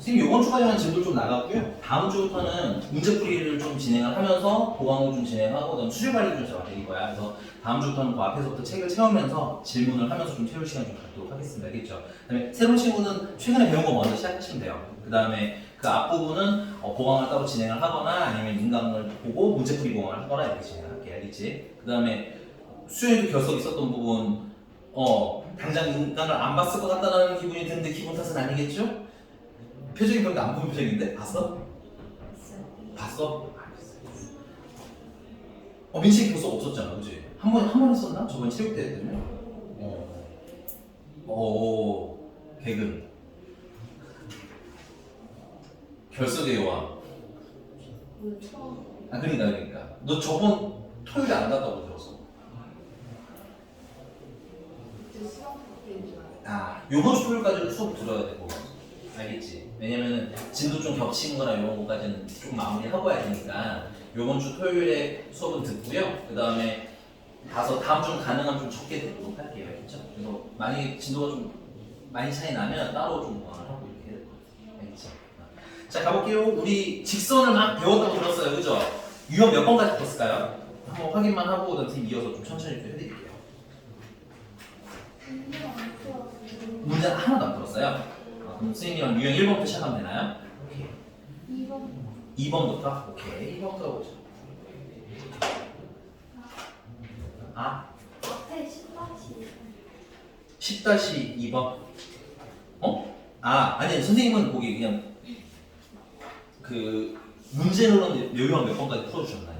선생님 이번 주까지만 진도 좀 나갔고요. 다음 주부터는 문제풀이를 좀 진행을 하면서 보강도 좀 진행하고 그다음 수질 관리도 좀 제가 드릴 거야. 그래서 다음 주부터는 그 앞에서부터 책을 채우면서 질문을 하면서 좀 채울 시간 좀 갖도록 하겠습니다. 알겠죠? 그다음에 새로운 친구는 최근에 배운 거 먼저 시작하시면 돼요. 그다음에 그 앞부분은 보강을 따로 진행을 하거나 아니면 인강을 보고 문제풀이 보강을 하거나 이렇게 진행할게. 알겠지? 그다음에 수요일도 결석 있었던 부분 당장 인강을 안 봤을 것 같다는 기분이 드는데 기분 탓은 아니겠죠? 표정이 그런데 안 보는 표정인데? 봤어? 봤어? 민식이 결석 없었잖아, 그치? 한 번 했었나? 저번 체육 대회 때문에? 개근. 결석의 여왕. 그러니까. 너 저번 토요일에 안 갔다고 들었어. 요번 주 토요일까지는 수업 들어야 되고. 알겠지? 왜냐면은 진도 좀 겹치는 거나 이런 거까지는 좀 마무리하고 해야 되니까 요번 주 토요일에 수업은 듣고요. 그 다음에 가서 다음 주는 가능하면 좀 적게 듣도록 할게요. 알겠죠? 그래서 만약에 진도가 좀 많이 차이 나면 따로 좀 보완을 하고 이렇게 해야 될 것 같아요. 알겠죠? 자, 가볼게요. 우리 직선을 막 배웠다고 들었어요. 그죠? 유형 몇 번까지 들었을까요? 한번 확인만 하고 그다음 선생님 이어서 좀 천천히 좀 해드릴게요. 문제 하나도 안 들었어요? 그럼 선생님이랑 유형 1번부터 시작하면 되나요? 오케이. 2번부터? 오케이. 2번부터 보죠. 앞에 10-2번. 아니 선생님은 거기 그냥 그 문제는 유형 몇 번까지 풀어주셨나요?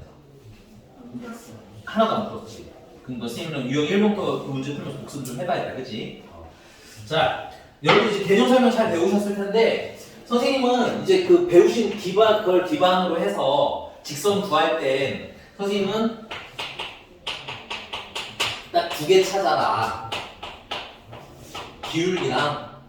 하나도 안 풀었지. 그럼 선생님은 유형 1번부터 그 문제 풀면서 복습 좀 해봐야겠다. 그치? 자, 여러분 이제 개념 설명 잘 배우셨을 텐데 선생님은 이제 그 배우신 그걸 기반으로 해서 직선 구할 때 선생님은 딱 2개 찾아라. 기울기랑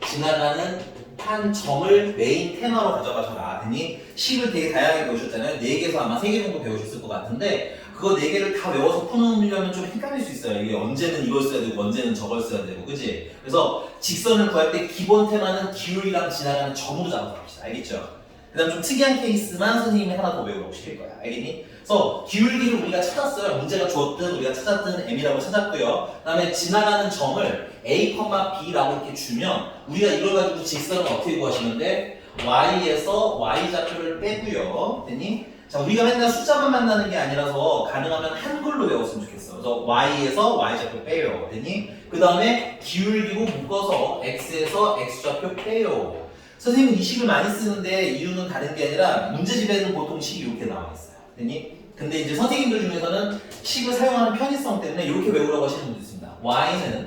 지나가는 한 점을 메인 테마로 가져가셔라. 그니 식을 되게 다양하게 배우셨잖아요. 4개에서 아마 3개 정도 배우셨을 것 같은데 그거 4개를 다 외워서 푸느려면 좀 헷갈릴 수 있어요. 이게 언제는 이걸 써야 되고 언제는 저걸 써야 되고, 그치? 그래서 직선을 구할 때 기본 테마는 기울기랑 지나가는 점으로 잡아서 합시다. 알겠죠? 그 다음 좀 특이한 케이스만 선생님이 하나 더 외우라고 시킬 거야. 알겠니? 그래서 기울기를 우리가 찾았어요. 문제가 줬든 우리가 찾았든 m이라고 찾았고요. 그 다음에 지나가는 점을 a, b라고 이렇게 주면 우리가 이걸 가지고 직선을 어떻게 구하시는데 y에서 y좌표를 빼고요. 됐니? 자, 우리가 맨날 숫자만 만나는 게 아니라서 가능하면 한글로 외웠으면 좋겠어. 그래서 y에서 y좌표 빼요. 됐니? 그 다음에 기울기로 묶어서 x에서 x좌표 빼요. 선생님은 이 식을 많이 쓰는데 이유는 다른 게 아니라 문제집에는 보통 식이 이렇게 나와 있어요. 됐니? 근데 이제 선생님들 중에서는 식을 사용하는 편의성 때문에 이렇게 외우라고 하시는 분도 있습니다. y는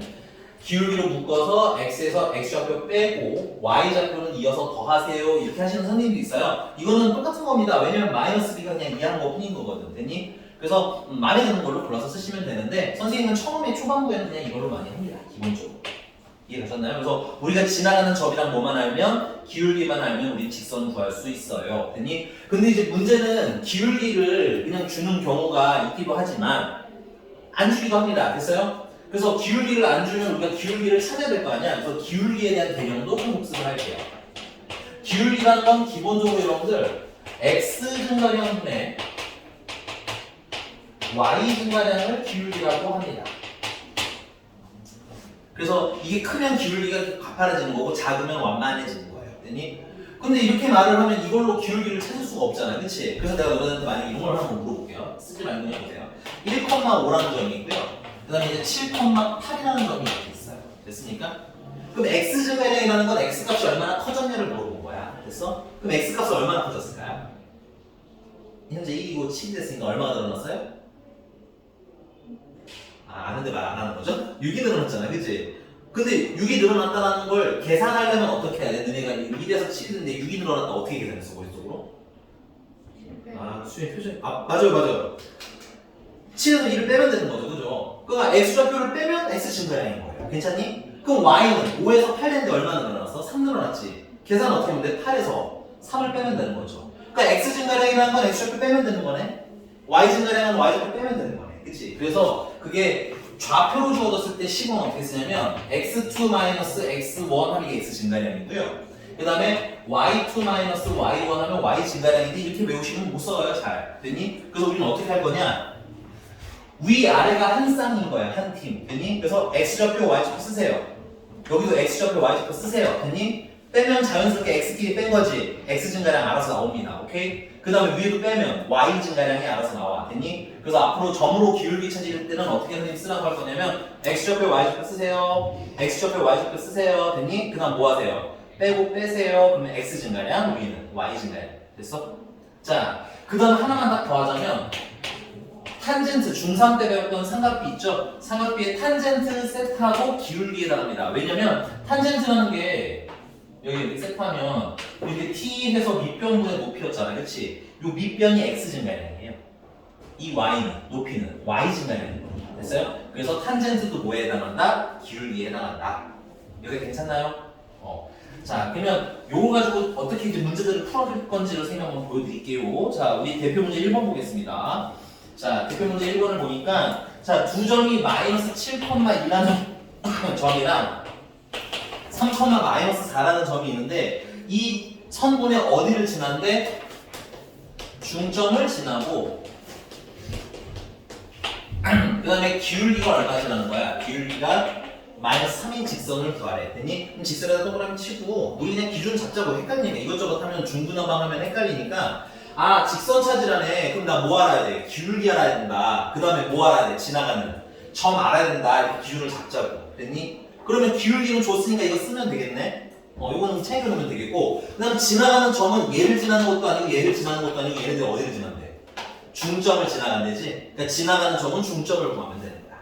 기울기로 묶어서 x에서 x좌표 빼고 y좌표는 이어서 더하세요 이렇게 하시는 선생님도 있어요. 이거는 똑같은 겁니다. 왜냐면 마이너스 b가 그냥 이해하는 것 뿐인 거거든. 됐니? 그래서 마음에 드는 걸로 골라서 쓰시면 되는데 선생님은 처음에 초반부에는 그냥 이걸로 많이 합니다. 기본적으로. 이해가셨나요? 그래서 우리가 지나가는 점이랑 뭐만 알면 기울기만 알면 우리 직선 구할 수 있어요. 됐니? 근데 이제 문제는 기울기를 그냥 주는 경우가 있기도 하지만 안 주기도 합니다. 됐어요? 그래서 기울기를 안 주면 우리가 기울기를 찾아야 될 거 아니야. 그래서 기울기에 대한 개념도 좀 복습을 할게요. 기울기라는 건 기본적으로 여러분들 x 증가량분의 y 증가량을 기울기라고 합니다. 그래서 이게 크면 기울기가 가파라지는 거고 작으면 완만해지는 거예요. 됐니? 근데 이렇게 말을 하면 이걸로 기울기를 찾을 수가 없잖아요. 그치? 그래서 내가 너희한테 만약에 이런 걸 한번 물어볼게요. 쓰지 말고 그냥 보세요. 1,5라는 점이 있고요. 그 다음에 이제 7,8이라는 점이 이렇게 있어요. 됐습니까? 그럼 x 증가량이라는 건 x 값이 얼마나 커졌냐를 물어본 거야. 됐어? 그럼 x 값이 얼마나 커졌을까요? 현재 1이고 7이 됐으니까 얼마가 늘어났어요? 아는데 말 안 하는 거죠? 6이 늘어났잖아, 그치? 근데 6이 늘어났다는 걸 계산하려면 어떻게 해야 돼? 너네가 1에서 7인데 6이 늘어났다 어떻게 계산했어, 머릿속으로? 수행 표정. 맞아요. 7에서 2를 빼면 되는 거죠, 그죠? 그러니까 x좌표를 빼면 x 증가량인 거예요. 괜찮니? 그럼 y는 5에서 8 됐는데 얼마나 늘어났어? 3 늘어났지. 계산 어떻게 하면 돼? 8에서 3을 빼면 되는 거죠. 그러니까 x 증가량이라는 건 x좌표 빼면 되는 거네. y 증가량은 y좌표 빼면 되는 거네. 그치? 그래서 그게 좌표로 주어졌을 때 식은 어떻게 쓰냐면 x2-x1 하는 게 x 증가량이고요. 그 다음에 y2 마이너스 y1 하면 y 증가량인데 이렇게 외우시면 못 써요 잘. 됐니? 그래서 우리는 어떻게 할 거냐? 위아래가 한 쌍인 거야 한 팀. 됐니? 그래서 x좌표 y좌표 쓰세요. 여기도 x좌표 y좌표 쓰세요. 됐니? 빼면 자연스럽게 x끼리 뺀 거지. x 증가량 알아서 나옵니다. 오케이? 그 다음에 위에도 빼면 y 증가량이 알아서 나와. 됐니? 그래서 앞으로 점으로 기울기 찾을 때는 어떻게 선생님 쓰라고 할 거냐면 x좌표 y좌표 쓰세요. x좌표 y좌표 쓰세요. 됐니? 그 다음 뭐 하세요? 빼고 빼세요. 그러면 x 증가량, 위는 y 증가량. 됐어? 자, 그 다음 하나만 딱 더 하자면 탄젠트, 중3 때 배웠던 삼각비 있죠? 삼각비의 탄젠트 세트하고 기울기에 해당합니다. 왜냐면 탄젠트라는 게 여기 이렇게 세트하면 이렇게 t 해서 밑변분의 높이였잖아, 그렇지? 요 밑변이 x 증가량이에요. 이 y는 높이는 y 증가량입니다. 됐어요? 그래서 탄젠트도 뭐에 해당한다? 기울기에 해당한다. 여기 괜찮나요? 자, 그러면 요거 가지고 어떻게 이제 문제들을 풀어줄 건지를 선생님 한번 보여드릴게요. 자, 우리 대표 문제 1번 보겠습니다. 자, 대표 문제 1번을 보니까 자, 두 점이 마이너스 7,1라는 점이랑 3,-4라는 점이 있는데 이 선분의 어디를 지나는데 중점을 지나고 그 다음에 기울기가 얼마 지나는 거야? 기울기가 마이너스 3인 직선을 구하래. 됐니? 그럼 직선에다 동그라미 치고 우리 그냥 기준 잡자고 헷갈리니까 이것저것 하면 중분해방 하면 헷갈리니까 아 직선 찾으라네. 그럼 나 뭐 알아야 돼? 기울기 알아야 된다. 그 다음에 뭐 알아야 돼? 지나가는 점 알아야 된다. 이렇게 기준을 잡자고. 됐니? 그러면 기울기는 줬으니까 이거 쓰면 되겠네. 이거는 챙겨놓으면 되겠고 그 다음 지나가는 점은 얘를 지나는 것도 아니고 얘를 지나는 것도 아니고 얘네들 어디를 지난대? 중점을 지나간대지. 그러니까 지나가는 점은 중점을 구하면 되는 거야.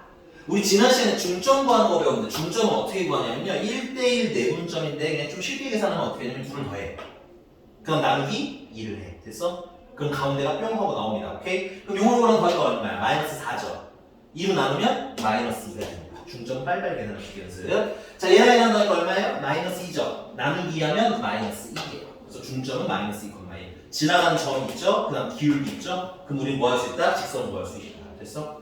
우리 지난 시간에 중점 구하는 거 배웠는데 중점은 어떻게 구하냐면요 1대1 내분점인데 그냥 좀 쉽게 계산하면 어떻게 하냐면 둘을 더해. 그럼 나누기 2를 해. 됐어? 그럼 가운데가 뿅 하고 나옵니다. 오케이? 그럼 요거랑 더하니까 얼마야? 마이너스 4죠. 2로 나누면 마이너스 2가 됩니다. 중점 빨리빨리 계산하시기 연습. 자, 얘랑 얘랑 더하니까 얼마예요? 마이너스 2죠. 나누기 하면 마이너스 2예요. 그래서 중점은 마이너스 2,1. 지나가는 점 있죠? 그 다음 기울기 있죠? 그럼 우리 뭐 할 수 있다? 직선을 구할 수 있다. 됐어?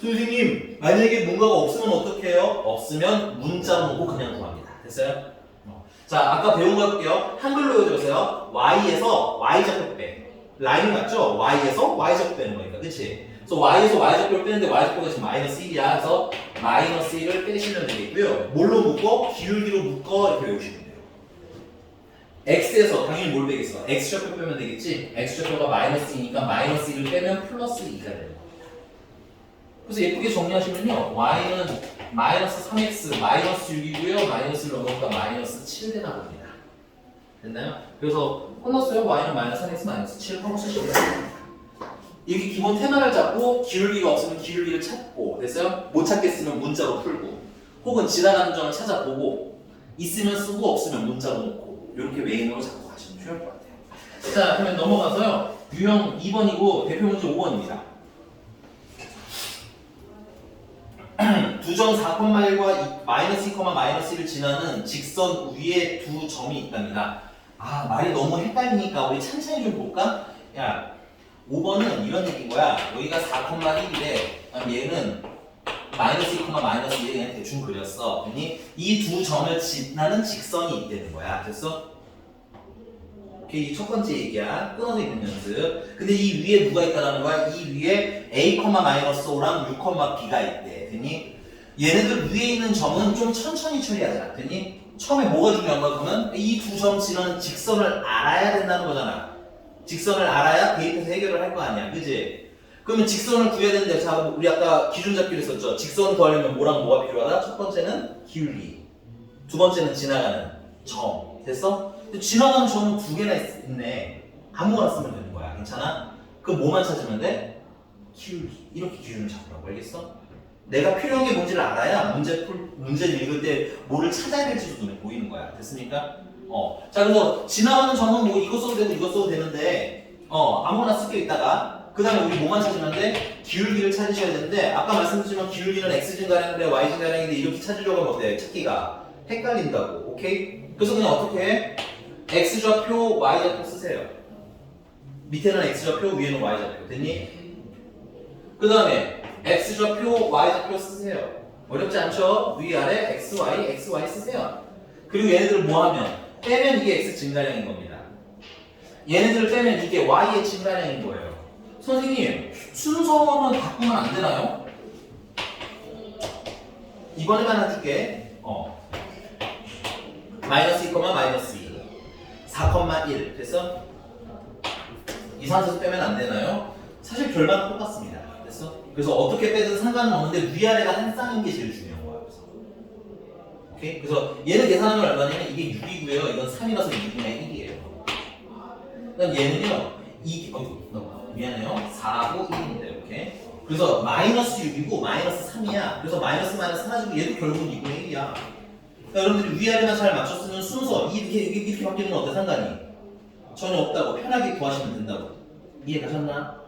선생님, 만약에 뭔가가 없으면 어떻게 해요? 없으면 문자 놓고 그냥 구합니다. 됐어요? 자, 아까 배운 거 해볼게요. 한글로 외워주세요. y에서 y좌표 빼. 라인 맞죠? y에서 y좌표 빼는 거니까. 그치? 그래서 y에서 y좌표를 빼는데 y좌표가 지금 마이너스 1이야. 그래서 마이너스 1을 빼시면 되겠고요. 뭘로 묶어? 기울기로 묶어. 이렇게 외우시면 돼요. x에서 당연히 뭘 빼겠어? x좌표 빼면 되겠지? x좌표가 마이너스 2니까 마이너스 1을 빼면 플러스 2가 되는 겁니다. 그래서 예쁘게 정리하시면요. y는 마이너스 3x 마이너스 6이고요. 마이너스를 넣으니까 마이너스 7 되나 봅니다. 됐나요? 그래서 혼났어요. y는 마이너스 3x 마이너스 7 하고 쓰시면 됩니다. 이렇게 기본 테마를 잡고 기울기가 없으면 기울기를 찾고 됐어요? 못 찾겠으면 문자로 풀고 혹은 지나가는 점을 찾아보고 있으면 쓰고 없으면 문자로 놓고 이렇게 메인으로 잡고 가시면 좋을 것 같아요. 자, 그러면 넘어가서요. 유형 2번이고 대표 문제 5번입니다. 두 점 4,1과 마이너스 2, 마이너스 1을 지나는 직선 위에 두 점이 있답니다. 아, 말이 너무 헷갈리니까 우리 천천히 좀 볼까? 야, 5번은 이런 얘기인 거야. 여기가 4,1이래. 얘는 마이너스 2, 마이너스 1을 그냥 대충 그렸어. 이 두 점을 지나는 직선이 있다는 거야. 됐어? 오케이, 이 첫 번째 얘기야. 끊어져 있는 연습. 근데 이 위에 누가 있다라는 거야? 이 위에 a, 마이너스 5랑 6, b가 있대. 됐니? 얘네들 위에 있는 점은 좀 천천히 처리하자. 됐니? 처음에 뭐가 중요한 거야? 그러면 이 두 점 지나는 직선을 알아야 된다는 거잖아. 직선을 알아야 대입해서 해결을 할 거 아니야. 그지? 그러면 직선을 구해야 되는데, 자, 우리 아까 기준 잡기로 했었죠. 직선을 구하려면 뭐랑 뭐가 필요하다? 첫 번째는 기울기. 두 번째는 지나가는 점. 됐어? 근데 지나가는 점은 두 개나 있네. 아무거나 쓰면 되는 거야. 괜찮아? 그럼 뭐만 찾으면 돼? 기울기. 이렇게 기준을 잡으라고. 알겠어? 내가 필요한 게 뭔지를 알아야 문제를 읽을 때 뭐를 찾아야 될지도 눈에 보이는 거야. 됐습니까? 자, 그래서 지나가는 점은 뭐 이거 써도 되고 이거 써도 되는데, 아무거나 쓸 게 있다가, 그 다음에 우리 뭐만 찾으면 돼? 기울기를 찾으셔야 되는데, 아까 말씀드렸지만 기울기는 x 증가량인데 y 증가량인데 이렇게 찾으려고 하면 어때? 찾기가 헷갈린다고. 오케이? 그래서 그냥 어떻게 해? x좌표, y좌표 쓰세요. 밑에는 x좌표, 위에는 y좌표. 됐니? 그 다음에 x좌표, y좌표 쓰세요. 어렵지 않죠? 위아래 x, y 쓰세요. 그리고 얘네들을 뭐 하면 빼면 이게 x 증가량인 겁니다. 얘네들을 빼면 이게 y의 증가량인 거예요. 선생님, 순서만 바꾸면 안 되나요? 이번에만 해줄게. 마이너스 2, 마이너스 2. 4,1. 됐어? 이 상태에서 빼면 안 되나요? 사실 결과는 똑같습니다. 됐어? 그래서 어떻게 빼든 상관은 없는데 위아래가 한 쌍인 게 제일 중요한 거야. 그래서. 오케이? 그래서 얘는 계산하면 얼마냐면 이게 6이고요. 이건 3이라서 2분의 1이에요. 그다음 얘는요. 미안해요. 4하고 1인데 이렇게. 그래서 마이너스 6이고 마이너스 3이야. 그래서 마이너스 사라지고 얘도 결국은 2분의 1이야. 그러니까 여러분들이 위아래만 잘 맞췄으면 순서 이렇게 바뀌는 건 어때 상관이? 전혀 없다고 편하게 구하시면 된다고. 이해가셨나?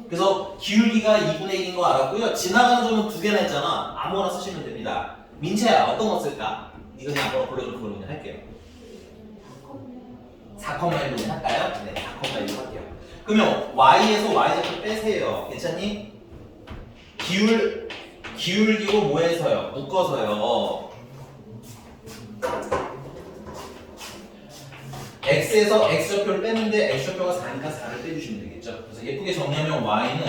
그래서 기울기가 2분의 1인 거 알았고요. 지나가는 점은 두 개나 했잖아. 아무거나 쓰시면 됩니다. 민채야 어떤 거 쓸까? 이거 그냥 아무거나 골라주면 그걸로 그냥 할게요. 4,1로 할까요? 네, 4,1로 할게요. 그러면 y에서 y좌표 빼세요. 괜찮니? 기울기고 뭐해서요? 묶어서요. x에서 x좌표를 빼는데 x좌표가 4니까 4를 빼주시면 되겠죠. 그래서 예쁘게 정리하면 y는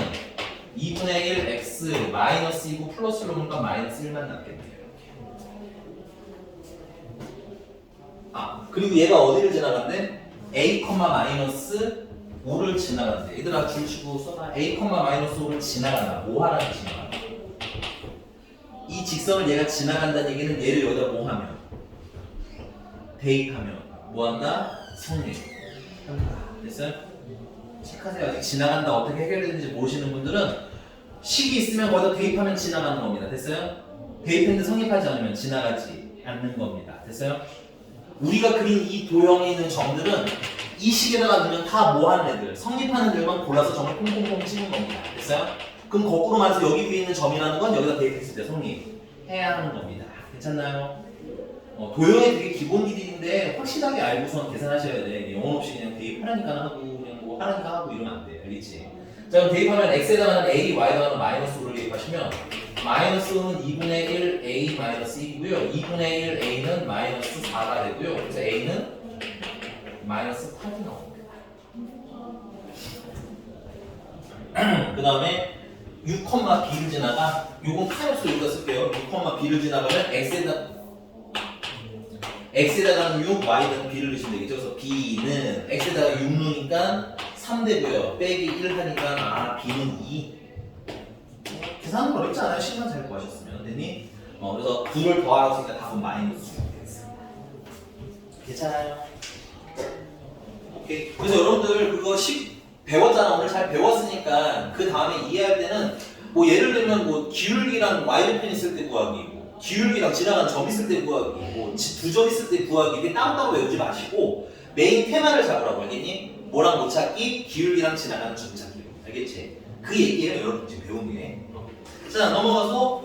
2분의 1 x 마이너스 2고 플러스로 보니까 마이너스 1만 남겠네요. 그리고 얘가 어디를 지나간대? a, 마이너스 5를 지나간대. 얘들아 줄치고 써놔. a, 마이너스 5를 지나간다. 뭐 하라는 지나간다. 이 직선을 얘가 지나간다는 얘기는 얘를 여기다 뭐 하면? 대입하면 뭐 한다? 성립. 됐어요? 체크하세요. 아직 지나간다 어떻게 해결되는지 모르시는 분들은 식이 있으면 거기다 대입하면 지나가는 겁니다. 됐어요? 대입했는데 성립하지 않으면 지나가지 않는 겁니다. 됐어요? 우리가 그린 이 도형에 있는 점들은 이 식에다가 넣으면 다 뭐하는 애들, 성립하는 애들만 골라서 점을 콩콩콩 찍은 겁니다. 됐어요? 그럼 거꾸로 말해서 여기 위에 있는 점이라는 건 여기다 대입했을 때 성립해야 하는 겁니다. 괜찮나요? 도형의 되게 기본 길이인데 확실하게 알고선 계산하셔야 돼. 영혼 없이 그냥 대입하라니까 하고 그냥 뭐 하라니까 하고 이러면 안 돼. 알겠지? 자 그럼 대입하면 x에다가는 a, y에다가는 마이너스 5를 대입하시면 마이너스는 2분의 1 a 마이너스 1이고요. 2분의 1 a는 마이너스 4가 되고요. 그래서 a는 마이너스 8이 나옵니다. 그 다음에 6,b를 지나가 요건 카역수 여기다 쓸게요. 6,b를 지나가면 x에다가는 6, y에다가는 b를 넣으시면 되겠죠. 그래서 b는 x에다가 6 넣으니까 3 되고요. 빼기 1 하니까 b는 2. 계산은 어렵지 않아요. 시간 잘 구하셨으면. 됐니? 그래서 9를 더하라고 했으니까 답은 마이너스 6 되겠습니다. 괜찮아요? 오케이. 그래서 여러분들 그거 배웠잖아. 오늘 잘 배웠으니까 그 다음에 이해할 때는 뭐 예를 들면 뭐 기울기랑 y좌편 있을 때 구하기, 뭐 기울기랑 지나간 점 있을 때 구하기, 뭐 두 점 있을 때 구하기 이게 따로따로 외우지 마시고 메인 테마를 잡으라고 알겠니? 뭐랑 못 찾기? 기울기랑 지나가는 점 찾기. 알겠지? 그 얘기예요. 여러분 지금 배운 게. 자 넘어가서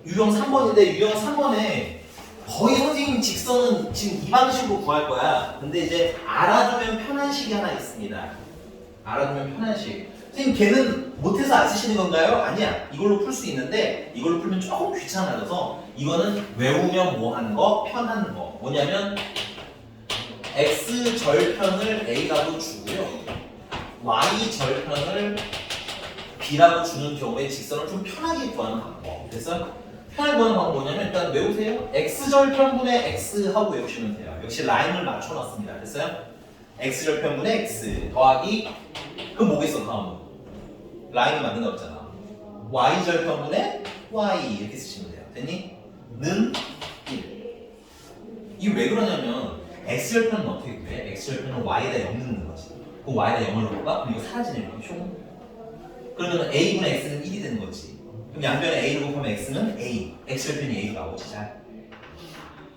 유형 3번인데 유형 3번에 거의 선생님 직선은 지금 이 방식으로 구할 거야. 근데 이제 알아두면 편한 식이 하나 있습니다. 알아두면 편한 식. 선생님 걔는 못해서 안 쓰시는 건가요? 아니야. 이걸로 풀 수 있는데 이걸로 풀면 조금 귀찮아져서 이거는 외우면 뭐 하는 거? 편한 거. 뭐냐면 x 절편을 a라고 주고요. y 절편을 b라고 주는 경우에 직선을 좀 편하게 구하는 방법. 그래서 편하게 구하는 방법은 뭐냐면 일단 외우세요. x절편분의 x 하고 외우시면 돼요. 역시 라인을 맞춰놨습니다. 됐어요? x절편분의 x 더하기 그럼 뭐겠어 다음은? 라인을 만든다고 했잖아. y절편분의 y 이렇게 쓰시면 돼요. 됐니? 는 1. 이게 왜 그러냐면 x절편은 어떻게 구해? x절편은 y에다 0 넣는 거지. 그럼 y에다 0을 넣을까? 그럼 이거 사라지네. 그러면 a분의 x는 1이 되는 거지. 그럼 양변에 a를 곱하면 x는 a. x절편이 a로 나오지. 잘.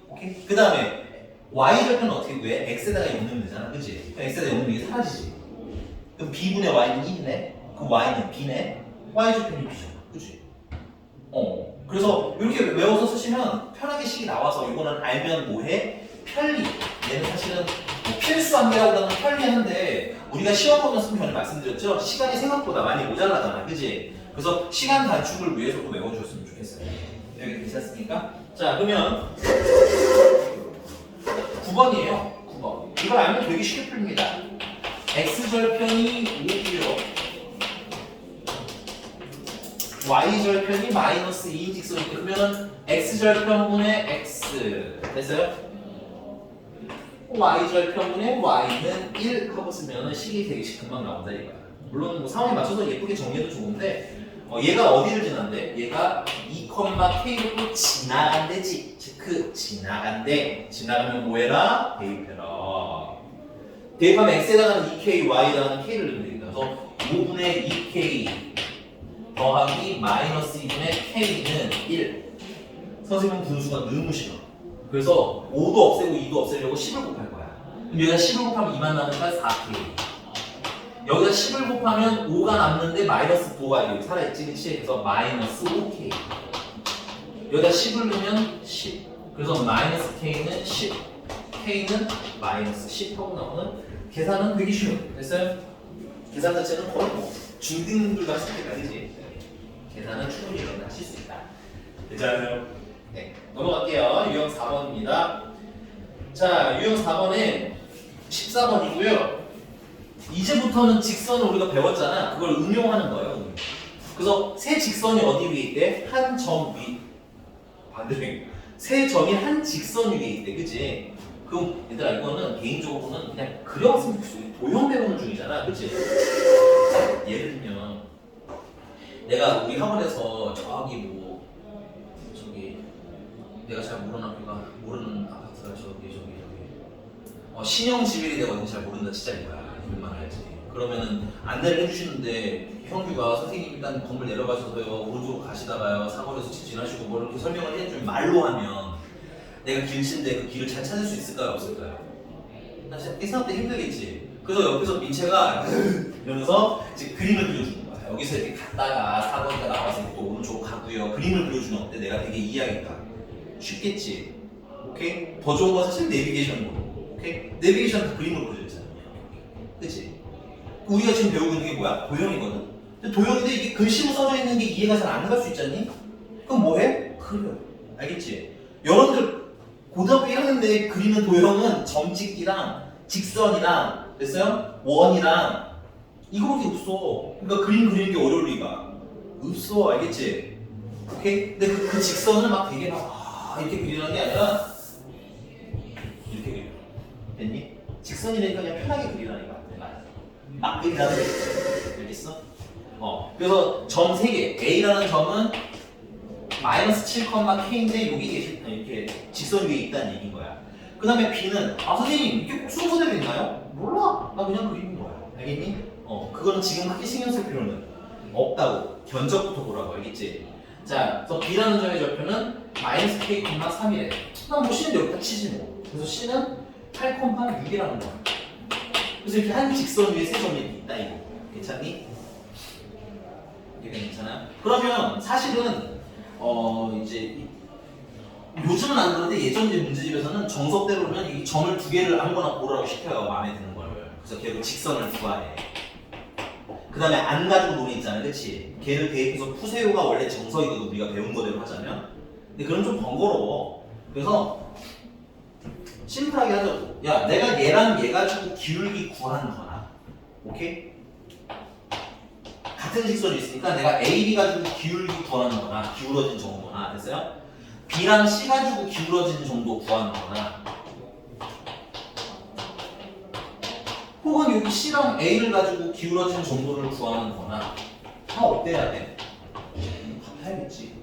오케이? 그 다음에 y절편은 어떻게 구해? x에다가 0 넣으면 되잖아. 그치? 그럼 x에다 0 넣으면 이게 사라지지. 그럼 b분의 y는 1이네. 그럼 y는 b네. y절편이 b잖아. 그치? 그래서 이렇게 외워서 쓰시면 편하게 식이 나와서 이거는 알면 뭐해? 편리. 얘는 사실은 뭐 필수안개라고 하면 편리한데 우리가 시험 보면서 전에 말씀드렸죠? 시간이 생각보다 많이 모자라잖아. 그치? 그래서 시간 단축을 위해서도 외워주셨으면 좋겠어요. 여기 괜찮습니까? 자 그러면 9번이에요. 9번. 이걸 알면 되게 쉽게 풀립니다. x절편이 5고요. y절편이 마이너스 2인 직선이니까 그러면은 x절편분의 x 됐어요? y절편분의 y는 1 하고 쓰면은 식이 되게 금방 나온다 이거야. 물론 뭐 상황에 맞춰서 예쁘게 정리해도 좋은데 얘가 어디를 지난대? 얘가 2,k를 또 지나간대지. 즉 지나간대. 지나가면 뭐해라? 대입해라. 대입하면 x에다가는 2k, y에다가는 k를 넣으면 되겠다. 그래서 5분의 2k 더하기 마이너스 2분의 k는 1. 선생님 분수가 너무 싫어. 그래서 5도 없애고 2도 없애려고 10을 곱할 거야. 그럼 여기다 10을 곱하면 2만 남으니까 4k. 여기다 10을 곱하면 5가 남는데 마이너스 9가 여기 살아있지, 그치? 그래서 마이너스 5k. 여기다 10을 넣으면 10. 그래서 마이너스 k는 10. k는 마이너스 10 하고 나오는 계산은 되게 쉬워. 됐어요? 계산 자체는 거의 뭐 중등들 같은 때까지지. 계산은 충분히 여러분 하실 수 있다. 괜찮으세요? 네. 넘어갈게요. 유형 4번입니다. 자, 유형 4번은 14번이고요. 이제부터는 직선을 우리가 배웠잖아. 그걸 응용하는 거예요. 그래서 세 직선이 어디 위에 있대? 한 점 위. 반대로 세 점이 한 직선 위에 있대. 그치? 그럼 얘들아 이거는 개인적으로는 그냥 그려봤으면 좋겠어. 도형 배우는 중이잖아. 그치? 예를 들면 내가 우리 학원에서 저기 내가 잘 모르는 아파트가 저기 신형지밀이 내가 어딘지 잘 모른다 진짜 이거야. 이것만 알지. 그러면은 안내를 해주시는데 형규가 선생님 일단 건물 내려가셔서요 오른쪽으로 가시다가요 사거리에서 지나시고 뭐 이렇게 설명을 해주면 말로 하면 내가 길친데 그 길을 잘 찾을 수 있을까요 없을까요? 나 진짜 이 사람 때 힘들겠지. 그래서 옆에서 민채가 이러면서 이제 그림을 그려주는 거야. 여기서 이렇게 갔다가 사거리가 나와서 또 오른쪽으로 가고요. 그림을 그려주는 어때? 내가 되게 이해하겠다. 쉽겠지. 오케이? 더 좋은 건 사실 내비게이션으로. 오케이? 내비게이션은 그림으로 그려줬잖아. 그치? 우리가 지금 배우고 있는 게 뭐야? 도형이거든. 근데 도형인데 이게 글씨로 써져 있는 게 이해가 잘 안 갈 수 있잖니? 그럼 뭐해? 그려. 알겠지? 여러분들 고등학교 1학년 때 그리는 도형은 점찍기랑 직선이랑 됐어요? 원이랑 이거밖에 없어. 그러니까 그림 그리는 게 어려울 리가 없어. 알겠지? 오케이? 근데 그 직선을 막 되게 막 이렇게 그리는 게 아니라 이렇게 그려. 됐니? 직선이니까 그냥 편하게 그리라니까. 막 그리라는 게 있어. 알겠어? 그래서 점 3개. A라는 점은 마이너스 7,k인데 여기 이렇게 직선 위에 있다는 얘기인 거야. 그 다음에 B는 선생님 이게 꼭 순서대로 있나요? 몰라. 나 그냥 그리는 거야. 알겠니? 그거는 지금 크게 신경 쓸 필요는 없다고. 견적부터 보라고. 알겠지? 자, 그래서 B라는 점의 좌표는 마이너스 K,3이래. 뭐 C는 여기다 치지 뭐. 그래서 C는 8,6이라는 거야. 그래서 이렇게 한 직선 위에 세 점이 있다 이거. 괜찮니? 이게 괜찮아? 그러면 사실은 이제 요즘은 안 그런데 예전 이제 문제집에서는 정석대로 보면 이 점을 2개를 아무거나 고르라고 시켜요. 마음에 드는 걸. 그래서 걔로 직선을 구하래. 그 다음에 안 가지고 논이 있잖아. 그치? 걔를 대입해서 푸세요가 원래 정석이거든. 우리가 배운 거대로 하자면. 근데 그럼 좀 번거로워. 그래서 심플하게 하자고. 야, 내가 얘랑 얘 가지고 기울기 구하는 거나. 오케이? 같은 직선이 있으니까 내가 A, B 가지고 기울기 구하는 거나 기울어진 정도나 됐어요? B랑 C 가지고 기울어진 정도 구하는 거나 혹은 여기 C랑 A를 가지고 기울어진 정도를 구하는 거나 다 어때야 돼? 같아야겠지.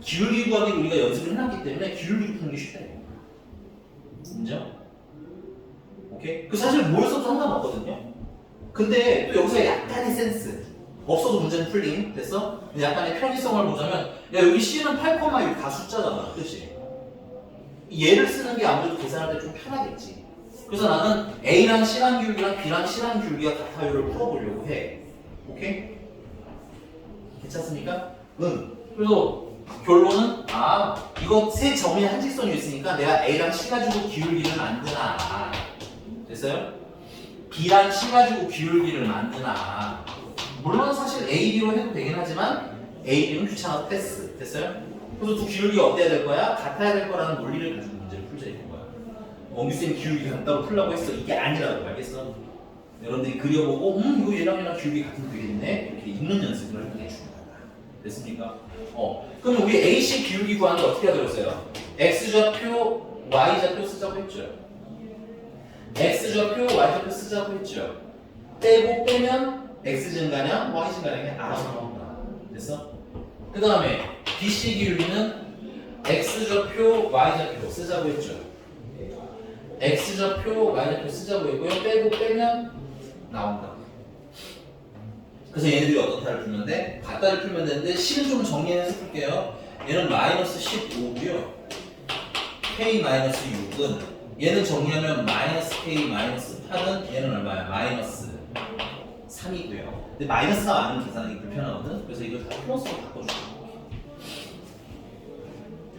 기울기 구하기를 우리가 연습을 해놨기 때문에 기울기를 푸는 게 쉽다 이거. 인정? 오케이? 그 사실 뭘 써도 상관없거든요. 근데 또 여기서 약간의 센스 없어도 문제는 풀림 됐어? 근데 약간의 편의성을 보자면 야 여기 C는 8,6 다 숫자잖아. 그치? 얘를 쓰는 게 아무래도 계산할 때 좀 편하겠지. 그래서 나는 A랑 C랑 기울기랑 B랑 C랑 기울기가 같아요를 풀어보려고 해. 오케이? 괜찮습니까? 응. 그래서 결론은 이거 세 점이 한 직선이 있으니까 내가 A랑 C 가지고 기울기를 만드나. 됐어요? B랑 C 가지고 기울기를 만드나. 물론 사실 A, B로 해도 되긴 하지만 A, B는 귀찮아서 패스. 됐어요? 그래서 두 기울기가 어때야 될 거야? 같아야 될 거라는 논리를 가지고 문제를 풀자 이런 거야. 원규쌤 기울기 같다고 풀라고 했어. 이게 아니라고. 알겠어? 여러분들이 그려보고 이거 얘랑 기울기 같은 그리겠네. 이렇게 읽는 연습을 하는 게 중요하다. 됐습니까? 그럼 우리 AC 기울기 구하는데 어떻게 하기로 했어요? X좌표, Y좌표 쓰자고 했죠. X좌표, Y좌표 쓰자고 했죠. 빼고 빼면 X 증가량, Y 증가량이 알아서 나온다. 됐어? 그 다음에 BC 기울기는 X좌표, Y좌표 쓰자고 했죠. X좌표, Y좌표 쓰자고 했고요. 빼고 빼면 나온다. 그래서 얘네들이 어떤 탈을 풀면 돼? 같다를 풀면 되는데 C는 좀 정리해서 풀게요. 얘는 마이너스 15고요. K 마이너스 6은 얘는 정리하면 마이너스 K 마이너스 8은 얘는 얼마야? 마이너스 3이고요. 근데 마이너스가 많은 계산하기 불편하거든. 그래서 이걸 다 플러스로 바꿔줄게.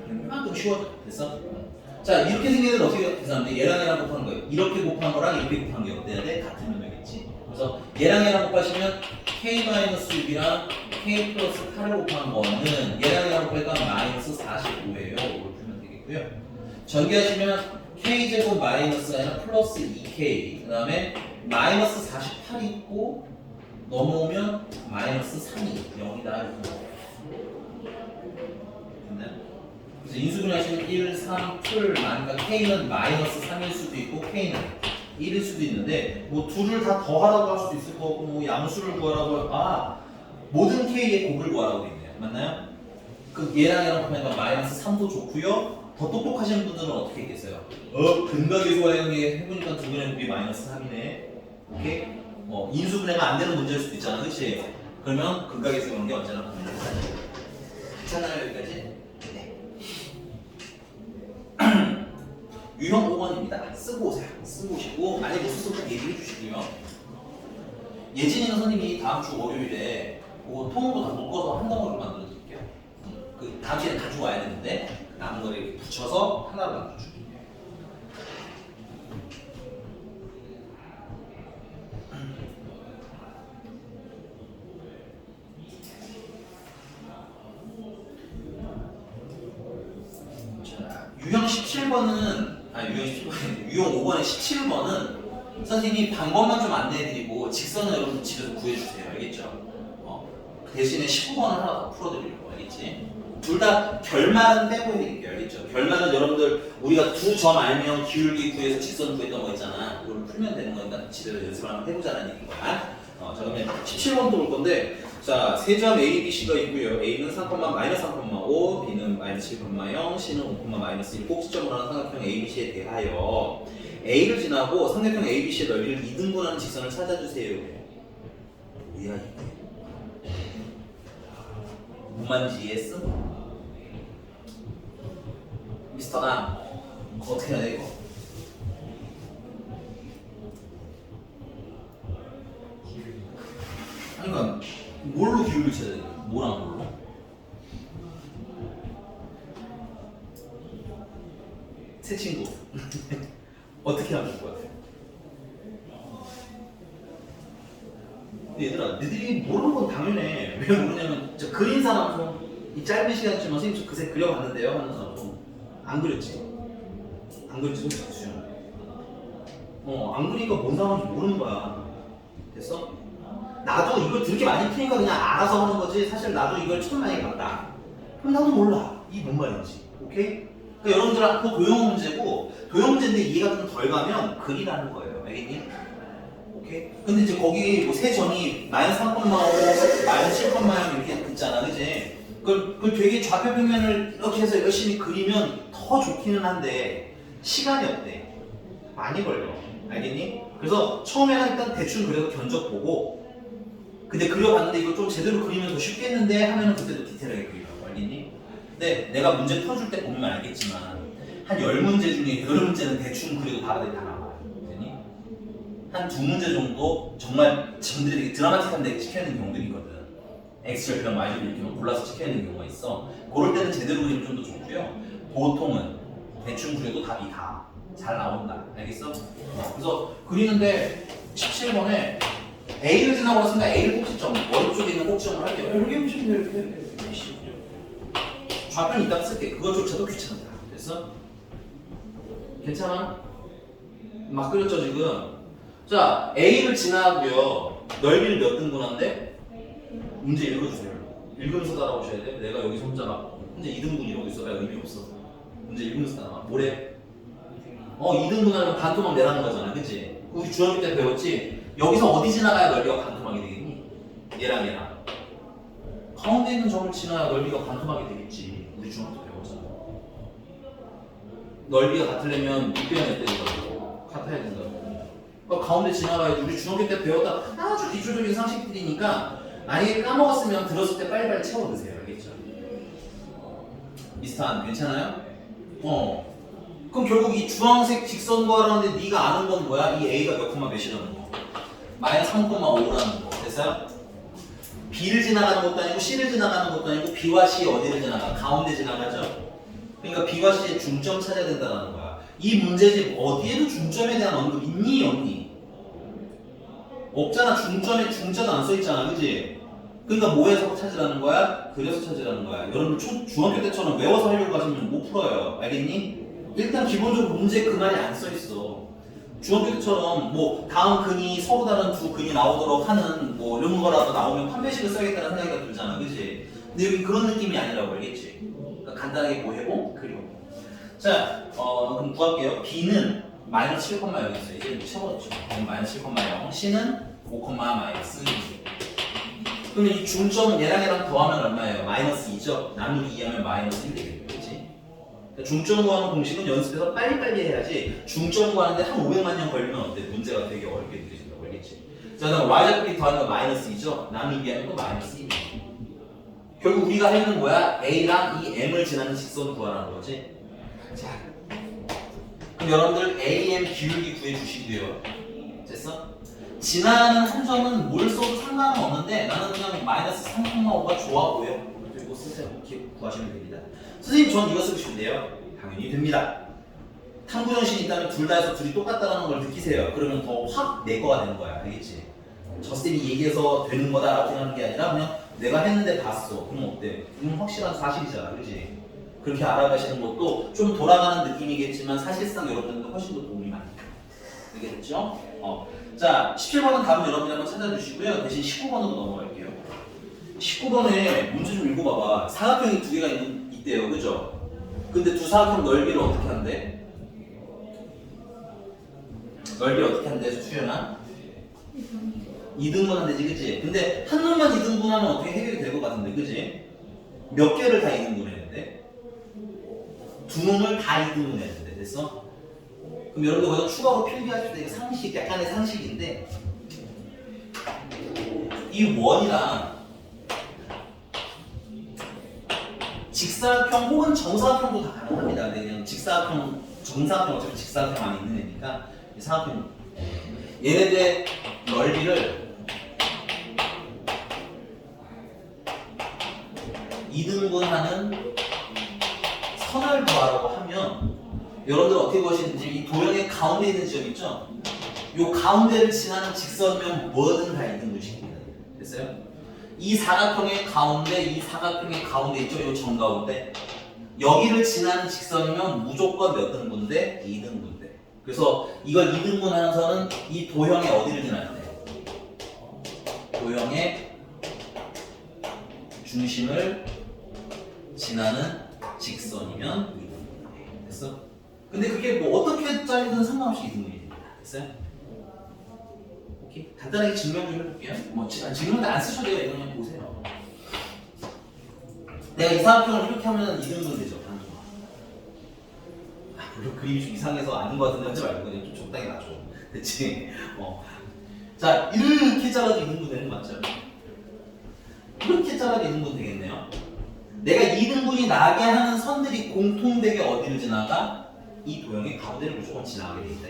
이만큼 쉬워져. 됐어? 자, 이렇게 생긴 애들 어떻게 계산하면 돼? 얘랑 얘랑 곱하는 거예요. 이렇게 곱한 거랑 이렇게 곱한 게 어때야 돼? 같으면 되겠지. 그래서 얘랑 얘랑 곱하시면 K-6이랑 K 플러스 8을 곱한 거는 얘랑 얘랑 곱하니까 마이너스 45예요. 이걸 풀면 되겠고요. 전개하시면 K제곱 마이너스 아니라 플러스 2K 그 다음에 마이너스 48이 있고 넘어오면 마이너스 3이 0이다. 됐나요? 그래서 인수분해하시면 1, 3, 풀 많으니까 K는 마이너스 3일 수도 있고 K는 1일 수도 있는데 뭐 둘을 다 더하라고 할 수도 있을 거고 뭐 양수를 구하라고 모든 K의 곱을 구하라고 돼 있네요. 맞나요? 그 얘랑 얘랑 보면 마이너스 3도 좋고요. 더 똑똑하신 분들은 어떻게 했겠어요? 근각계수관계 해보니까 두 분의 곱이 마이너스 3이네. 오케이? 인수분해가 안 되는 문제일 수도 있잖아, 그렇지? 그러면 근각계수관계 언제나 보면 돼. 괜찮아요, 여기까지? 네. 유형 5번입니다. 쓰고 오세요. 쓰고 오시고 만약에 못 쓰면 얘기해 주시고요. 예진이는 선생님이 다음 주 월요일에 그거 통으로 다 묶어서 한 덩어리로 만들어 드릴게요. 그 다음 시간에 가져와야 되는데 남은 거를 이렇게 붙여서 하나로 만들어 줄게요. 자, 유형 17번은 유형 5번의 17번은 선생님이 방법만 좀 안내해드리고 직선은 여러분 집에서 구해주세요. 알겠죠? 그 대신에 19번은 하나 더 풀어드리려고. 알겠지? 둘 다 결말은 빼고 해드릴게요. 알겠죠? 결말은 여러분들 우리가 두 점 알면 기울기 구해서 직선 구했던 거 있잖아. 그걸 풀면 되는 거니까 집에서 연습을 한번 해보자는 얘기인 거야. 자 그러면 17번도 볼 건데 자, 세 점 A, B, C가 있고요. A는 3, 마이너스 3,5, B는 마이너스 7,0, C는 5, 마이너스 1 꼭지점으로 하는 삼각형 A, B, C에 대하여 A를 지나고 삼각형 A, B, C의 넓이를 2등분하는 직선을 찾아주세요. 뭐야 이게? 무만 GS? 미스터 남 어떻게 해야 돼 이거? 그러니까 뭘로 기울기 쳐야 돼? 뭐랑 뭘로? 새 친구 어떻게 하면 좋을 것 같아? 얘들아, 너희들이 모르는 건 당연해. 왜 모르냐면 저 그린 사람 손이 짧은 시간이지만 선생님 저 그새 그려봤는데요 하는 사람 손안 그렸지? 안 그렸지? 솔직히 안 그리니까 뭔 상황인지 모르는 거야. 됐어? 나도 이걸 되게 많이 푸니까 그냥 알아서 하는 거지. 사실 나도 이걸 처음 많이 봤다. 그럼 나도 몰라. 이게 뭔 말인지. 오케이? 그러니까 여러분들하고 도형 문제고 도형 문제인데 이해가 좀 덜 가면 그리라는 거예요. 알겠니? 오케이? 근데 이제 거기 뭐 세 점이 마이너스 3,5, 마이너스 7,0 이렇게 있잖아. 그지? 그걸 되게 좌표 평면을 이렇게 해서 열심히 그리면 더 좋기는 한데 시간이 없대. 많이 걸려. 알겠니? 그래서 처음에는 일단 대충 그려서 견적 보고 근데 그려봤는데 이거 좀 제대로 그리면 더 쉽겠는데 하면은 그때도 디테일하게 그리라고. 알겠니? 근데 내가 문제 풀어줄 때 보면 알겠지만 한 10문제 중에 8문제는 대충 그리고 답이 다 나와. 알겠니? 한 2문제 정도 정말 점들이 되게 드라마틱한데 시켜야 되는 경우들이 있거든. X절표랑 Y절표 이렇게 골라서 시켜야 되는 경우가 있어. 그럴 때는 제대로 그리면 좀 더 좋고요. 보통은 대충 그려도 답이 다 잘 나온다. 알겠어? 그래서 그리는데 17번에 A를 지나고 왔으니까 A를 꼭지점, 오른쪽에 있는 꼭지점을 할게요. 여기 보시면 돼요. 이렇게. 좌표는 이따가 쓸게. 그것조차도 귀찮다. 됐어? 괜찮아? 막 그렸죠 지금. 자, A를 지나고요. 넓이를 몇 등분한데? 문제 읽어주세요. 읽으면서 따라오셔야 돼. 내가 여기서 혼자 2등분 이러고 있어봐야 의미 없어. 문제 읽으면서 따라와. 뭐래? 2등분하면 반토막 내라는 거잖아, 그치? 우리 중학교 때 배웠지? 여기서 어디 지나가야 넓이가 반토막이 되겠니? 얘랑 가운데 있는 점을 지나야 넓이가 반토막이 되겠지. 우리 중학교 때 배웠잖아. 넓이가 같으려면 윗변이 몇 대니까 같아야 된다고. 그러니까 가운데 지나가야지. 우리 중학교 때 배웠다 아주 기초적인 상식들이니까 만약에 까먹었으면 들었을 때 빨리빨리 채워드세요. 알겠죠? 미스터한 괜찮아요? 그럼 결국 이 주황색 직선 구하라는데 네가 아는 건 뭐야? 이 A가 몇 콤마 몇이라는 거. 마이너스 3,5라는 거. 됐어요? B를 지나가는 것도 아니고 C를 지나가는 것도 아니고 B와 C 어디를 지나가? 가운데 지나가죠? 그러니까 B와 C의 중점 찾아야 된다는 거야. 이 문제집 어디에도 중점에 대한 언급 있니? 없니? 없잖아. 중점에 중자도 안 써있잖아. 그지? 그러니까 뭐에서 찾으라는 거야? 그려서 찾으라는 거야. 여러분 중학교 때처럼 외워서 하려고 하시면 못 풀어요. 알겠니? 일단 기본적으로 문제에 그 말이 안 써있어. 중학교 때처럼 뭐 다음 근이 서로 다른 두 근이 나오도록 하는 뭐 이런 거라도 나오면 판매식을 써야겠다는 생각이 들잖아. 그치? 근데 여기 그런 느낌이 아니라고 알겠지? 그러니까 간단하게 뭐 해보? 그려. 자, 그럼 구할게요. B는 마이너스 7,0 있어요. 이제 뭐 채워졌죠. 마이너스 7,0. C는 5, 마이너스 2. 그러면 이 중점은 얘랑 더하면 얼마예요? 마이너스 2죠? 나누기 2하면 마이너스 1 되겠죠. 그치? 그러니까 중점 구하는 공식은 연습해서 빨리빨리 해야지 중점 구하는데 한 500만 년 걸리면 어때? 문제가 되게 어렵게 느껴진다고 알겠지? 자, 그다음 y좌표끼리 더하는 거 마이너스 2죠? 나누기 하면 또 마이너스 1. 결국 우리가 하는 뭐야? A랑 이 M을 지나는 직선을 구하라는 거지. 자, 그럼 여러분들 AM 기울기 구해주시고요. 됐어? 지나는 한 점은 뭘 써도 상관은 없는데 나는 그냥 마이너스 3,5가 좋아 보여. 이거 쓰세요. 이렇게 구하시면 됩니다. 선생님 전 이거 쓰시면 돼요. 당연히 됩니다. 탐구정신이 있다면 둘 다 해서 둘이 똑같다는 걸 느끼세요. 그러면 더 확 내 거가 되는 거야. 알겠지? 저 쌤이 얘기해서 되는 거다라고 생각하는 게 아니라 그냥 내가 했는데 봤어. 그럼 어때? 이건 확실한 사실이잖아. 그렇지? 그렇게 알아가시는 것도 좀 돌아가는 느낌이겠지만 사실상 여러분들도 훨씬 더 도움이 많이 돼요. 알겠죠? 자, 17번은 답은 여러분이 한번 찾아주시고요. 대신 19번으로 넘어갈게요. 19번에 문제 좀 읽어봐봐. 사각형이 두 개가 있대요. 그죠? 근데 두 사각형 넓이를 어떻게 한대? 넓이 어떻게 한대? 수연아? 2등분 한대지, 그치? 근데 한 놈만 2등분하면 어떻게 해결이 될 것 같은데, 그치? 몇 개를 다 2등분 했는데? 두 놈을 다 2등분 했는데, 됐어? 그럼 여러분들 거기서 추가로 필기할 때 상식, 약간의 상식인데 이 원이랑 직사각형 혹은 정사각형도 다 가능합니다. 근데 그냥 직사각형, 정사각형 어차피 직사각형 안에 있는 애니까 사각형 얘네들의 넓이를 2등분하는 선을 구하라고 하면 여러분들 어떻게 보시는지 이 도형의 가운데 있는 지점 있죠? 이 가운데를 지나는 직선이면 뭐든 다 2등분식입니다. 됐어요? 이 사각형의 가운데, 이 사각형의 가운데 있죠? 이 정가운데 여기를 지나는 직선이면 무조건 몇 등분대? 2등분대. 그래서 이걸 2등분하는 선은 이 도형의 어디를 지나는데? 도형의 중심을 지나는 직선이면 2등분. 됐어? 근데 그게 뭐 어떻게 짜리든 상관없이 2등분입니다. 됐어요? 오케이? 간단하게 증명 좀 해볼게요. 뭐 증명도 안 쓰셔도 돼요. 이거 그냥 보세요. 내가 이 사각형을 이렇게 하면 2등분 되죠. 물론 그림이 좀 이상해서 아닌 것 같은데 하지 말고 그냥 좀 적당히 놔줘. 됐지? 자, 이렇게 잘라도 2등분 되는 거 맞죠? 이렇게 잘라도 2등분 되겠네요. 내가 2등분이 나게 하는 선들이 공통되게 어디를 지나가? 이 도형의 가운데를 무조건 지나가게 돼 있다.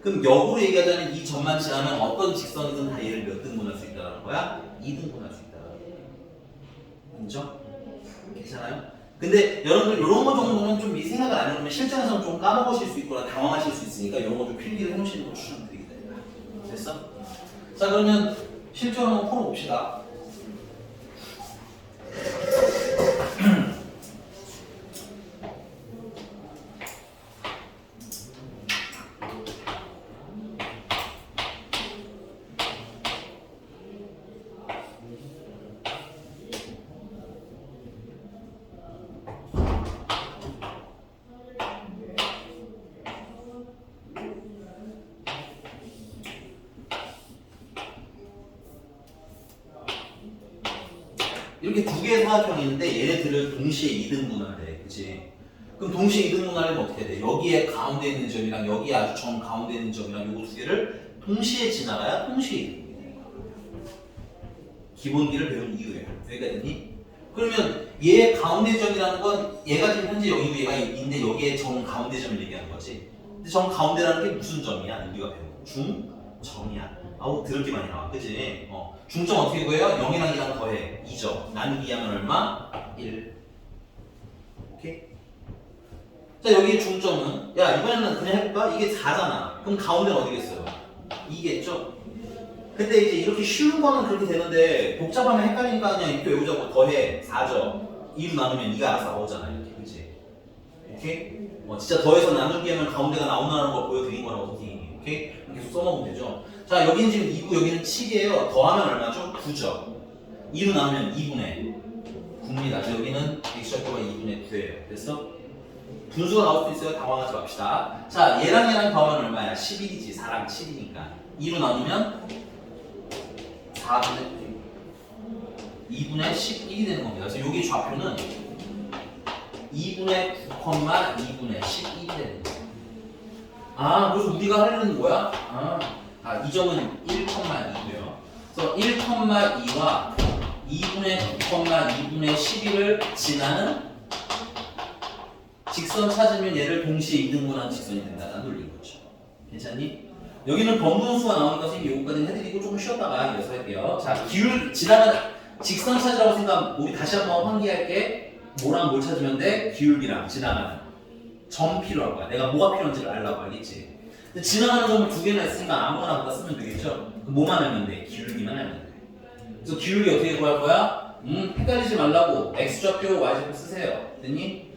그럼 역으로 얘기하자면 이 점만 지나면 어떤 직선이든 다 얘를 몇 등분할 수 있다는 거야? 2등분할 수 있다. 인정? 괜찮아요? 근데 여러분들 이런 거 정도는 좀 이 생각을 안 해놓으면 실전에서는 좀 까먹으실 수 있거나 당황하실 수 있으니까 이런 거 좀 필기를 해놓으시는 거 추천드리겠다. 됐어? 자, 그러면 실전 한번 풀어봅시다. 이렇게 두 개의 사각형이 있는데 얘네들을 동시에 2등분할해. 그치? 그럼 동시에 2등분하려면 어떻게 돼? 여기에 가운데 있는 점이랑 여기에 아주 정 가운데 있는 점이랑 요거 두 개를 동시에 지나가야 동시에 2등분이 되는 거야. 기본기를 배운 이유예요. 여기가 됐니? 그러면 얘 가운데 점이라는 건 얘가 지금 현재 여기고 얘가 있는데 여기에 정 가운데 점을 얘기하는 거지. 근데 정 가운데라는 게 무슨 점이야? 우리가 배운 거. 중점이야. 아우 드럽게 많이 나와. 그치? 중점 어떻게 구해요? 0이랑 2랑 더해. 2점. 나누기 2하면 얼마? 1. 오케이? 자, 여기 중점은 야, 이번에는 그냥 해볼까? 이게 4잖아. 그럼 가운데는 어디겠어요? 2겠죠? 근데 이제 이렇게 쉬운 거는 그렇게 되는데 복잡하면 헷갈리니까 그냥 이렇게 외우자고 더해 4죠. 2로 나누면 2가 알아서 나오잖아. 이렇게. 그치? 오케이? 진짜 더해서 나누기 하면 가운데가 나온다는 걸 보여드린 거라고 선생님이. 오케이? 계속 써먹으면 되죠. 자, 여기는 지금 2고 여기는 7이에요. 더하면 얼마죠? 9죠. 2로 나누면 2분의 9입니다. 여기는 x좌표가 2분의 9예요. 됐어? 분수가 나올 수 있어요. 당황하지 맙시다. 자, 얘랑 더하면 얼마야? 11이지. 4랑 7이니까. 2로 나누면 4분의 2분의 11이 되는 겁니다. 그래서 여기 좌표는 2분의 9, 2분의 11이 되는 거예요. 아, 그래서 우리가 하려는 거야? 이 점은 1,2고요. 그래서 1,2와 2분의 9, 2분의 11을 지나는 직선 찾으면 얘를 동시에 2등분하는 직선이 된다는 논리인 거죠. 괜찮니? 여기는 번분수가 나오니까 선생님이 요거까지 해드리고 조금 쉬었다가 이어서 할게요. 자, 기울 지나가는 직선 찾으라고 생각, 우리 다시 한번 환기할게. 뭐랑 뭘 찾으면 돼? 기울기랑 지나가는 점 필요한 거야. 내가 뭐가 필요한지를 알라고 알겠지? 근데 지나가는 점을 두 개나 있으니까 아무거나 갖다 쓰면 되겠죠? 뭐만 알면 돼? 기울기만 알면 돼. 그래서 기울기 어떻게 구할 거야? 헷갈리지 말라고 x좌표, y좌표 쓰세요. 됐니?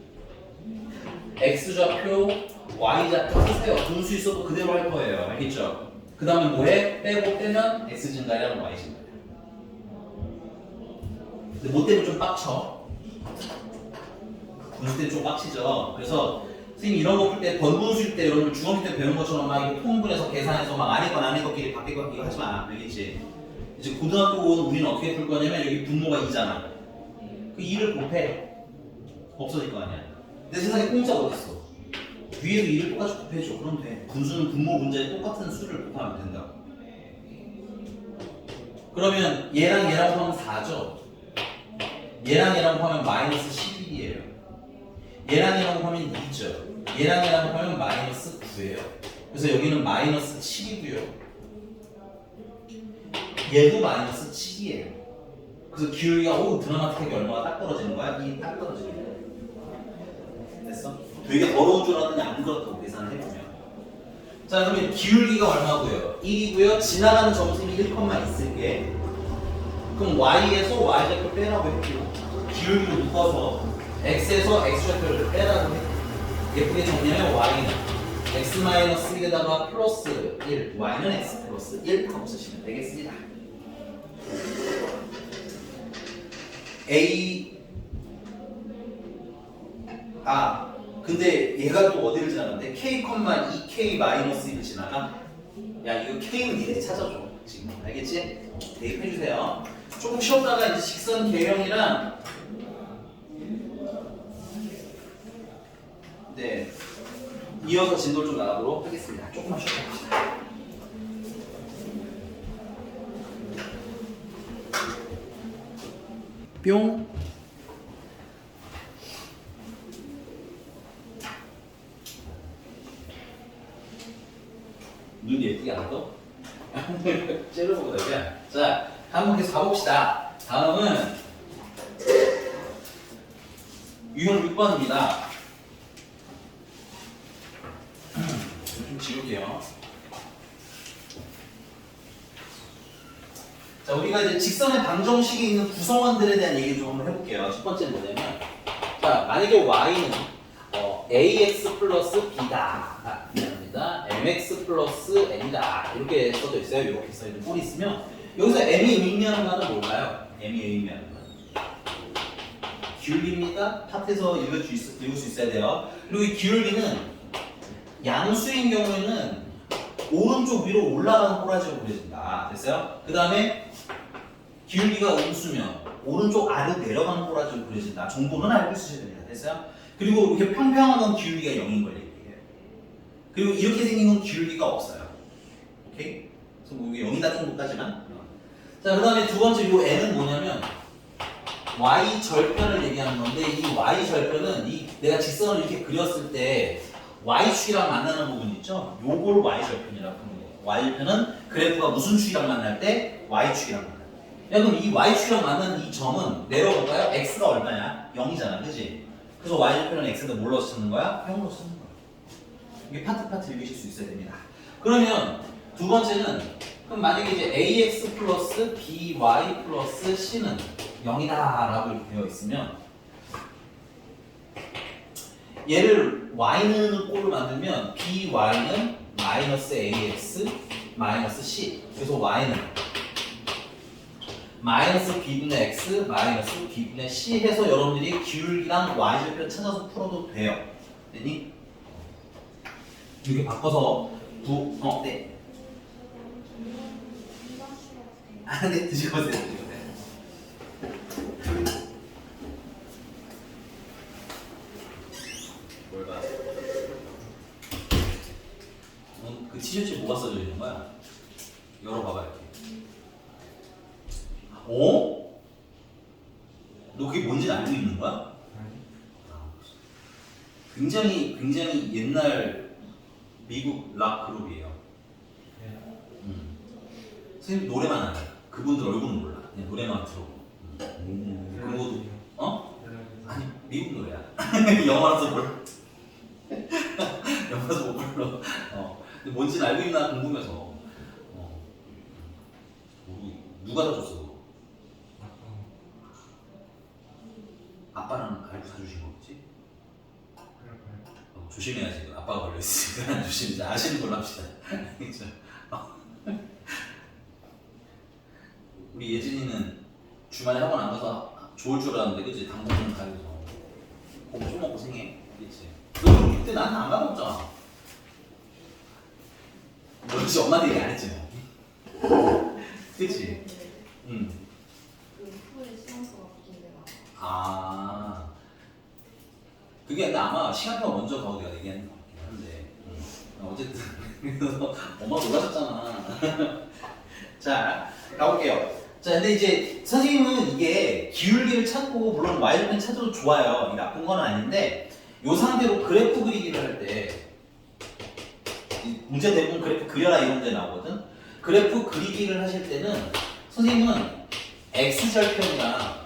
x좌표, y좌표 쓰세요. 분수 있어도 그대로 할 거예요. 알겠죠? 그 다음에 뭐해? 빼고 빼면 x 증가량, y 증가량. 근데 뭐 때문에 좀 빡쳐? 분수 때문에 좀 빡치죠? 그래서 선생님 이런 거 풀 때 번분수일 때 여러분 중학교 때 배운 것처럼 막 이거 통분해서 계산해서 막 안에 건 안에 것끼리 밖에 것 이거 하지 마. 알겠지? 이제 고등학교 온 우리는 어떻게 풀 거냐면 여기 분모가 2잖아. 그 2를 곱해. 없어질 거 아니야. 내 세상에 공짜가 어딨어? 위에도 2를 똑같이 곱해줘. 그럼 돼. 분수는 분모 문제에 똑같은 수를 곱하면 된다고. 그러면 얘랑 하면 4죠? 얘랑 하면 마이너스 11이에요. 얘랑 하면 2죠? 얘랑 하면 마이너스 9예요. 그래서 여기는 마이너스 7이고요. 얘도 마이너스 7이에요. 그래서 기울기가 드라마틱하게 얼마가 딱 떨어지는 거야? 이 딱 떨어지는 거야. 됐어? 되게 더러운 줄 알았더니 안 그렇다고 계산을 해보면. 자, 그러면 기울기가 얼마고요? 1이고요. 지나가는 점수는 1, 있을게. 그럼 y에서 y좌표 빼라고 했고요. 기울기를 묶어서 x에서 x좌표를 빼라고 했고, 예쁘게 정리하면 y는 x-1에다가 플러스 1, y는 x 플러스 1 하고 쓰시면 되겠습니다. 근데 얘가 또 어디를 지나가는데 k, 2k-1을 지나가? 야, 이거 k는 니네 찾아줘. 지금 알겠지? 대입해주세요. 조금 쉬었다가 이제 직선 계형이랑 이어서 진도를 좀 나가도록 하겠습니다. 조금만 쉬었다 봅시다. 뿅. 눈이 예쁘게 안 떠? 째려보고 그래. 자, 한번 계속 가봅시다. 다음은 유형 6번입니다. 좀 지울게요. 자, 우리가 이제 직선의 방정식에 있는 구성원들에 대한 얘기를 좀 한번 해볼게요. 첫 번째는 뭐냐면, 자, 만약에 y는 ax 플러스 b다. 미안합니다. mx 플러스 n이다. 이렇게 써져 있어요. 이렇게 써있는 꼴이 있으면, 여기서 m이 의미하는 바는 뭘까요? m이 의미하는 바는 기울기입니다. 팟에서 읽을 수 있어야 돼요. 그리고 이 기울기는 양수인 경우에는 오른쪽 위로 올라가는 꼬라지로 그려진다. 됐어요? 그 다음에 기울기가 음수면 오른쪽 아래로 내려가는 꼬라지로 그려진다. 정보는 알고 있으셔야 됩니다. 됐어요? 그리고 이렇게 평평한 건 기울기가 0인 걸 얘기해요. 그리고 이렇게 생긴 건 기울기가 없어요. 오케이? 그래서 뭐 이게 0이다 정도까지만. 자, 그 다음에 두 번째 요 n은 뭐냐면 y 절편을 얘기하는 건데 이 y 절편은 이 내가 직선을 이렇게 그렸을 때 y축이랑 만나는 부분 있죠? 요걸 y절편이라고 하는 거예요. y절편은 그래프가 무슨 축이랑 만날 때 y축이랑 만날 때. 야, 그럼 이 y축이랑 만나는 이 점은 내려볼까요? x가 얼마냐? 0이잖아, 그지? 그래서 y절편은 x인데 뭘로 쓰는 거야? 0으로 쓰는 거야. 이게 파트 읽으실 수 있어야 됩니다. 그러면 두 번째는 그럼 만약에 이제 ax 플러스 by 플러스 c는 0이다 라고 이렇게 되어 있으면 얘를 y는 꼴로 만들면 by는 마이너스 ax 마이너스 c. 그래서 y는 마이너스 b분의 x 마이너스 b분의 c 해서 여러분들이 기울기랑 y절편 찾아서 풀어도 돼요. 되니? 이렇게 바꿔서 네. 네, 드셔보세요. 뭘 봐? 그 티셔츠에 뭐가 써져 있는 거야? 열어봐봐 이렇게. 어? 너 그게 뭔지 알고 있는 거야? 굉장히 옛날 미국 락 그룹이에요. 선생님 노래만 알아요. 그분들 얼굴은 몰라. 그냥 노래만 들어보고. 그리고 아니 미국 노래야. 영어라서 몰라. 영어라서 못 불러. 근데 뭔지는 알고 있나 궁금해서. 누가 사줬어? 아빠랑 알고 사주신 거겠지? 조심해야지. 아빠가 걸려있으니까 조심히 아시는 걸로 합시다. 그렇죠? 우리 예진이는 주말에 학원 안 가서 좋을 줄 알았는데 그치? 당분간 가면서 좀 먹고 생해. 그치? 너 그때 나한테 안 가봤잖아. 너 그치? 엄마한테 얘기 안 했지 뭐. 그치? 응. 그 후에 시험서가 바뀐데가. 아. 그게 근데 아마 시간표가 먼저 가고 내가 얘기하는 것 같긴 한데. 어쨌든 그래서 엄마 놀라셨잖아. 자, 가볼게요. 자, 근데 이제 선생님은 이게 기울기를 찾고 물론 y절편 찾아도 좋아요. 이 나쁜 건 아닌데 이 상태로 그래프 그리기를 할 때 문제 대부분 그래프 그려라 이런 데 나오거든. 그래프 그리기를 하실 때는 선생님은 x절편이랑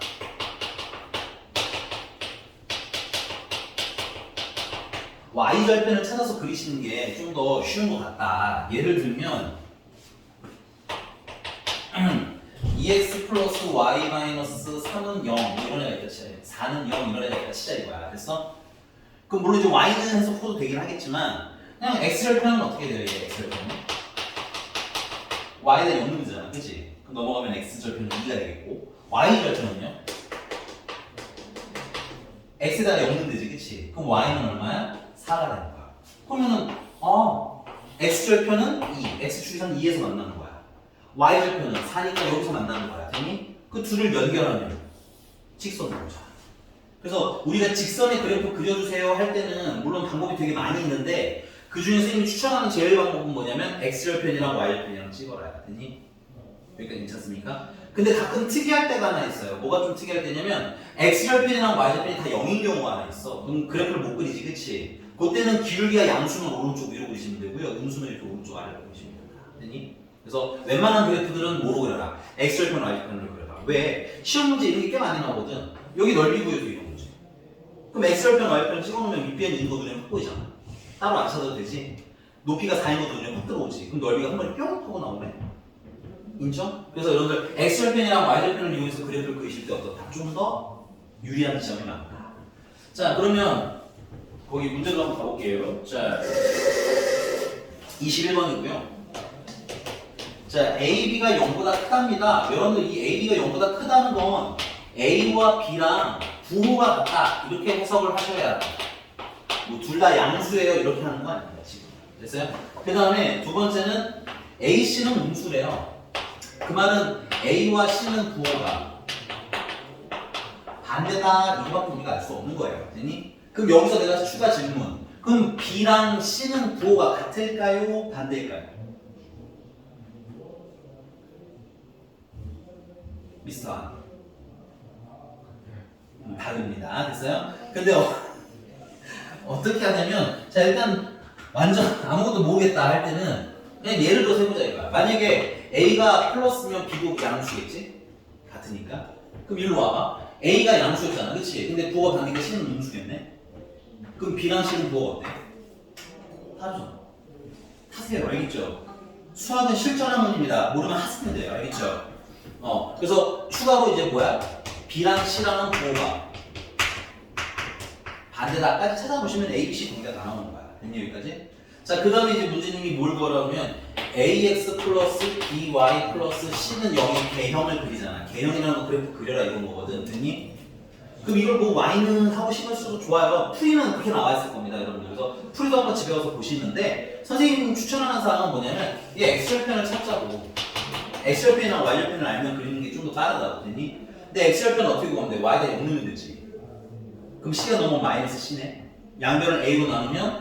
y절편을 찾아서 그리시는 게 좀 더 쉬운 것 같다. 예를 들면 2x 플러스 y 마이너스 3은 0 이런 애가 있다 치자. 4는 0 이런 애가 있다 치자 이거야. 됐어? 그럼 물론 이제 y는 해서 풀어도 되긴 하겠지만 그냥 x절편은 어떻게 돼요? 이게 x절편은? y가 0이잖아. 그치? 그럼 넘어가면 x절편은 2가 되겠고 y절편은요? x에다가 0는 되지. 그치? 그럼 y는 얼마야? 4가 되는 거야. 그러면은 x절편은 2, x축이선 2에서 만나는 거야. y절편은 4니까 여기서 만나는 거야. 됐니? 그 둘을 연결하면 직선으로 오잖아. 그래서 우리가 직선의 그래프 그려주세요 할 때는 물론 방법이 되게 많이 있는데 그 중에 선생님이 추천하는 제일 방법은 뭐냐면 x절편이랑 y절편이랑 찍어라. 됐니? 여기까지 괜찮습니까? 근데 가끔 특이할 때가 하나 있어요. 뭐가 좀 특이할 때냐면 x절편이랑 y절편이 다 0인 경우가 하나 있어. 그럼 그래프를 못 그리지, 그치? 그때는 기울기가 양수는 오른쪽 위로 그리시면 되고요. 음수는 이렇게 오른쪽 아래로 그리시면 됩니다. 됐니? 그래서 웬만한 그래프들은 뭐로 그려라? x절편, y절편으로 그려라. 왜? 시험 문제 이런 게 꽤 많이 나오거든. 여기 넓이 구해도 이런 문제. 그럼 x절편, y절편 찍어놓으면 밑변 있는 거 그냥 확 보이잖아. 따로 안 찾아도 되지. 높이가 4인 것도 그냥 확 들어오지. 그럼 넓이가 한 번에 뿅 하고 나오네. 인정? 그래서 여러분들 x절편이랑 y절편을 이용해서 그래프를 그리실 때 어떻다? 좀 더 유리한 지점이 많다. 자, 그러면 거기 문제로 한번 가볼게요. 자, 21번이고요. 자, AB가 0보다 크답니다. 여러분들 이 AB가 0보다 크다는 건 A와 B랑 부호가 같다. 이렇게 해석을 하셔야 돼. 뭐 둘 다 양수예요. 이렇게 하는 거 아닙니다. 지금. 됐어요? 그 다음에 두 번째는 AC는 음수래요. 그 말은 A와 C는 부호가 반대다 이거밖에 우리가 알 수 없는 거예요. 됐니? 그럼 여기서 내가 추가 질문. 그럼 B랑 C는 부호가 같을까요? 반대일까요? 미스터 안. 다릅니다. 됐어요? 근데 어떻게 하냐면 자 일단 완전 아무것도 모르겠다 할 때는 그냥 예를 들어서 해보자 이거야. 만약에 A가 플러스면 B도 양수겠지? 같으니까. 그럼 일로 와봐. A가 양수였잖아. 그치? 근데 부호가 반대니까 C는 음수겠네? 그럼 B랑 C는 부호가 어때? 다르죠? 하세요. 알겠죠? 수학은 실전학문입니다. 모르면 하시면 돼요. 알겠죠? 그래서 추가로 이제 뭐야? B랑 C랑은 부호가 반대다까지 찾아보시면 A, B, C 관계가 다 나오는 거야. 됐니 여기까지? 자, 그 다음에 이제 문제님이 뭘 구하라고 하면 AX 플러스 BY 플러스 C는 0의 개형을 그리잖아. 개형이라는 거 그래프 그려라 이런 거거든. 됐니? 그럼 이걸 뭐 Y는 하고 심으셔도 좋아요. 풀이는 그렇게 나와 있을 겁니다, 여러분들. 그래서 풀이도 한번 집에 가서 보시는데 선생님 추천하는 사항은 뭐냐면 이 X절편을 찾자고. X절편이랑 Y절편을 알면 그리는 게 좀 더 빠르다고. 됐니? 근데 X절편은 어떻게 구하면 돼? Y가 0 넣으면 되지. 그럼 C가 넘으면 마이너스 C네. 양변을 A로 나누면